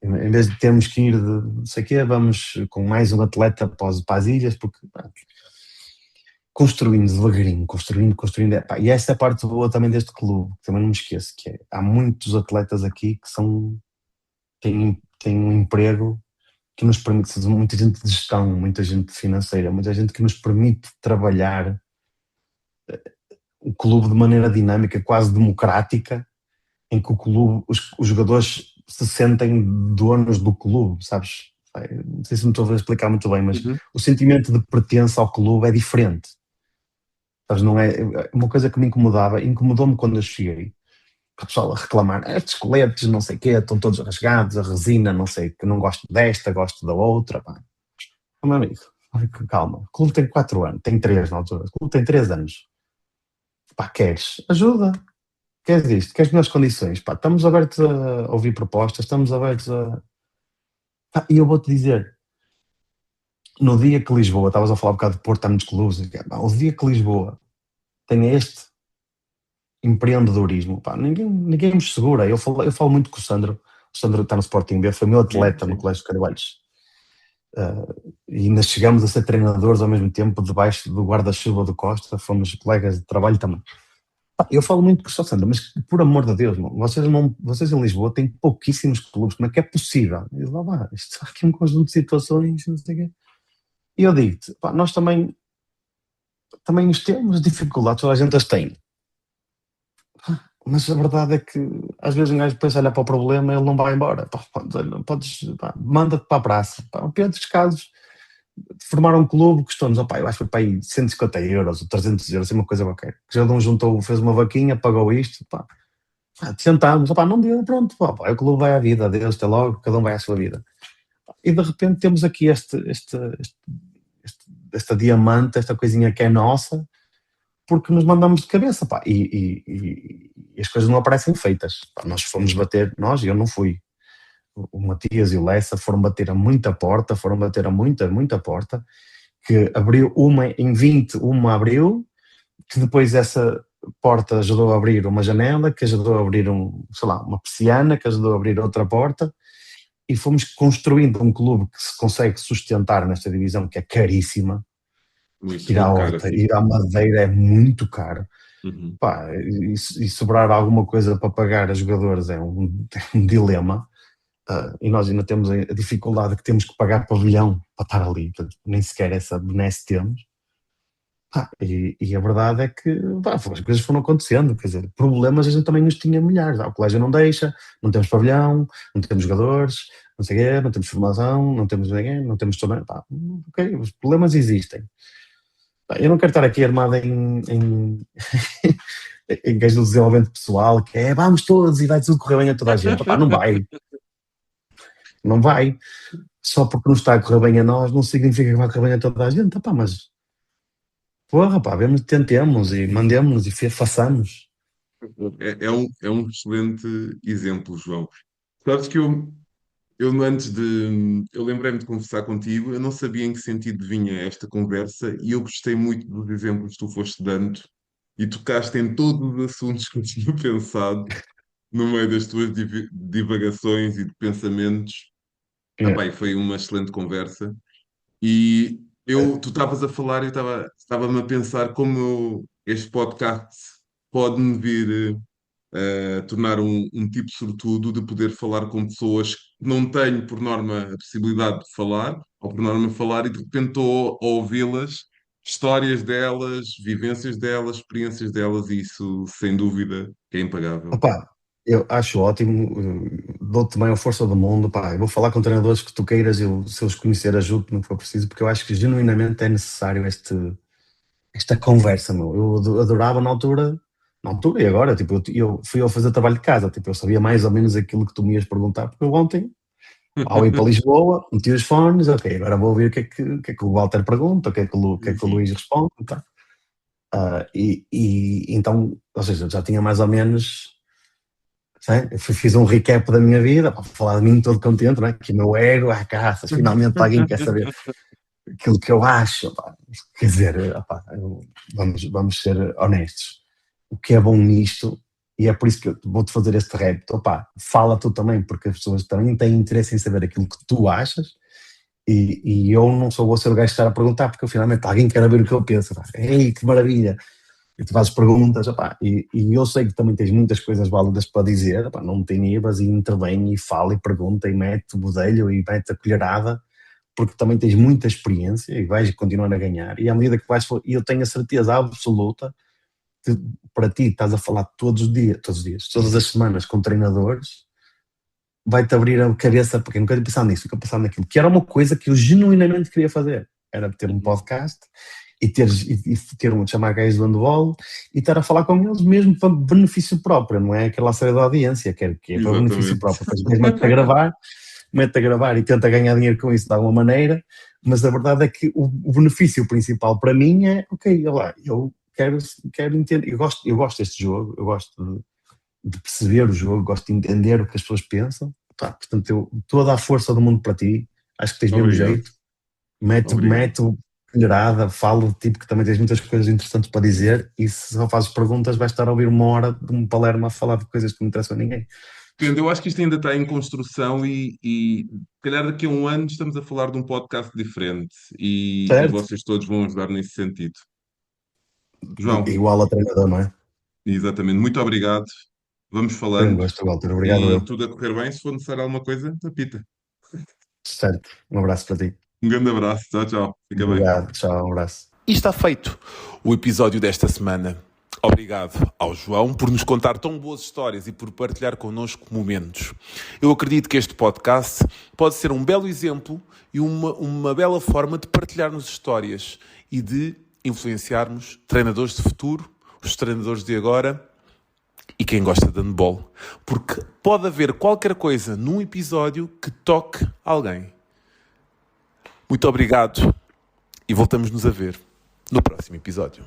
Em vez de termos que ir de não sei o quê, vamos com mais um atleta para as ilhas, porque pá, construindo devagarinho, construindo. Epá, e essa é a parte boa também deste clube, que também não me esqueço, que é, há muitos atletas aqui que têm um emprego que nos permite, muita gente de gestão, muita gente financeira, muita gente que nos permite trabalhar um clube de maneira dinâmica, quase democrática, em que o clube, os jogadores se sentem donos do clube, sabes? Não sei se me estou a explicar muito bem, mas Uhum. o sentimento de pertença ao clube é diferente. Sabes, não é uma coisa que me incomodava, incomodou-me quando eu cheguei. O pessoal a reclamar, estes coletes, não sei o quê, estão todos rasgados, a resina, não sei, que não gosto desta, gosto da outra. Pá. Meu amigo, calma, o clube tem 4 anos, tem 3 na altura, o clube tem 3 anos. Pá, queres? Ajuda. Queres isto? Queres melhores condições? Pá, estamos abertos a ouvir propostas, estamos abertos a. Pá, e eu vou-te dizer, no dia que Lisboa, estavas a falar um bocado de Porto, há muitos clubes, pá, o dia que Lisboa tem este empreendedorismo, pá, ninguém nos segura. Eu falo muito com o Sandro está no Sporting B, foi meu Sim, atleta no sim. Colégio de Carvalhos. E ainda chegamos a ser treinadores ao mesmo tempo, debaixo do guarda-chuva do Costa, fomos colegas de trabalho também. Pá, eu falo muito com o Sandro, mas por amor de Deus, não, vocês em Lisboa têm pouquíssimos clubes, como é que é possível? E lá vai, isto há aqui um conjunto de situações, não sei o quê. E eu digo-te, pá, nós também os temos dificuldades, toda a gente as tem. Mas a verdade é que às vezes um gajo depois olha para o problema e ele não vai embora. Pá, pá, manda-te para a praça. Pá, o pior dos casos, formar um clube custou-nos, opá, eu acho que foi para aí 150 euros ou 300 euros, assim, uma coisa qualquer. Cada um juntou, fez uma vaquinha, pagou isto, pá. Tentámos, opá, não deu, pronto, pá, o clube vai à vida, adeus, até logo, cada um vai à sua vida. E de repente temos aqui esta diamante, esta coisinha que é nossa, porque nos mandamos de cabeça, pá, e as coisas não aparecem feitas. Pá, nós fomos bater, eu não fui. O Matias e o Lessa foram bater a muita porta, foram bater a muita porta, que abriu uma, em 20, uma abriu, que depois essa porta ajudou a abrir uma janela, que ajudou a abrir sei lá, uma persiana, que ajudou a abrir outra porta, e fomos construindo um clube que se consegue sustentar nesta divisão, que é caríssima. Muito, Ir à muito caro, Horta, assim. ir à Madeira é muito caro. Uhum. Pá, e sobrar alguma coisa para pagar a jogadores é um dilema. E nós ainda temos a dificuldade que temos que pagar pavilhão para estar ali, portanto, nem sequer essa benesse temos. E a verdade é que pá, as coisas foram acontecendo, quer dizer, problemas a gente também nos tinha milhares. O colégio não deixa, não temos pavilhão, não temos jogadores, não sei o quê, não temos formação, não temos ninguém, não temos também. Pá, ok, os problemas existem. Pá, eu não quero estar aqui armado em gajo do desenvolvimento pessoal, que é vamos todos e vai tudo correr bem a toda a gente. Pá, não vai, não vai. Só porque não está a correr bem a nós, não significa que vai correr bem a toda a gente. Pá, mas, porra, pá, vemos, tentemos e mandemos e façamos. É um excelente exemplo, João. Sabes que eu antes de. Eu lembrei-me de conversar contigo, eu não sabia em que sentido vinha esta conversa e eu gostei muito dos exemplos que tu foste dando e tocaste em todos os assuntos que eu tinha pensado no meio das tuas divagações e de pensamentos. É. E foi uma excelente conversa. Tu estavas a falar e estava-me a pensar como este podcast pode-me vir tornar um tipo sortudo de poder falar com pessoas que não tenho, por norma, a possibilidade de falar, ou por norma falar, e de repente estou a ouvi-las, histórias delas, vivências delas, experiências delas, e isso, sem dúvida, é impagável. Opa, eu acho ótimo, dou-te também a força do mundo, pá, eu vou falar com treinadores que tu queiras, eu, se os conhecer, ajudo-te no que for preciso, porque eu acho que genuinamente é necessário esta conversa, meu. Eu adorava na altura e agora, tipo, eu fui ao fazer trabalho de casa, tipo, eu sabia mais ou menos aquilo que tu me ias perguntar, porque eu ontem, ao ir para Lisboa, meti os fones, ok, agora vou ouvir o que é que o Walter pergunta, o que é que o Sim. Luís responde, tá? E então, ou seja, já tinha mais ou menos, sei, eu fiz um recap da minha vida, para falar de mim todo contente, né? Que o meu ego, caças, finalmente alguém quer saber aquilo que eu acho, pá. Quer dizer, vamos ser honestos. O que é bom nisto, e é por isso que eu vou-te fazer este repto, fala tu também, porque as pessoas também têm interesse em saber aquilo que tu achas, e eu não sou vou ser o gajo que estar a perguntar, porque finalmente alguém quer ver o que eu penso. Pá. Ei, que maravilha! E tu fazes perguntas, e eu sei que também tens muitas coisas válidas para dizer, não te inibas e intervém e fala e pergunta e mete o budelho e mete a colherada, porque também tens muita experiência e vais continuar a ganhar. E à medida que vais, e eu tenho a certeza absoluta para ti estás a falar todos os dias, todas as semanas com treinadores, vai-te abrir a cabeça, porque eu nunca tinha pensado nisso, nunca pensado naquilo, que era uma coisa que eu genuinamente queria fazer, era ter um podcast e chamar gajos do handball e estar a falar com eles mesmo para benefício próprio, não é aquela série de audiência, que é para benefício próprio, depois mete a gravar e tenta ganhar dinheiro com isso de alguma maneira, mas a verdade é que o benefício principal para mim é, ok, eu quero entender, eu gosto deste jogo, eu gosto de perceber o jogo, gosto de entender o que as pessoas pensam, portanto toda a força do mundo para ti, acho que tens mesmo Obrigado. jeito, mete melhorada, falo de tipo que também tens muitas coisas interessantes para dizer e se só fazes perguntas vais estar a ouvir 1 hora de um Palermo a falar de coisas que não interessam a ninguém. Depende, eu acho que isto ainda está em construção e se calhar daqui a um ano estamos a falar de um podcast diferente e Certo? vocês todos vão ajudar nesse sentido. João, Igual a treinador, não é? exatamente, muito obrigado. Vamos Foi um falando gosto, Walter. Obrigado, e eu. tudo a correr bem. Se for necessário alguma coisa, apita. Certo. Um abraço para ti. Um grande abraço, tchau, tchau. Fica bem. Obrigado. Tchau, um abraço. E está feito o episódio desta semana. Obrigado ao João por nos contar tão boas histórias e por partilhar connosco momentos. Eu acredito que este podcast pode ser um belo exemplo e uma bela forma de partilharmos histórias e de influenciarmos treinadores de futuro, os treinadores de agora e quem gosta de handball. Porque pode haver qualquer coisa num episódio que toque alguém. Muito obrigado e voltamos-nos a ver no próximo episódio.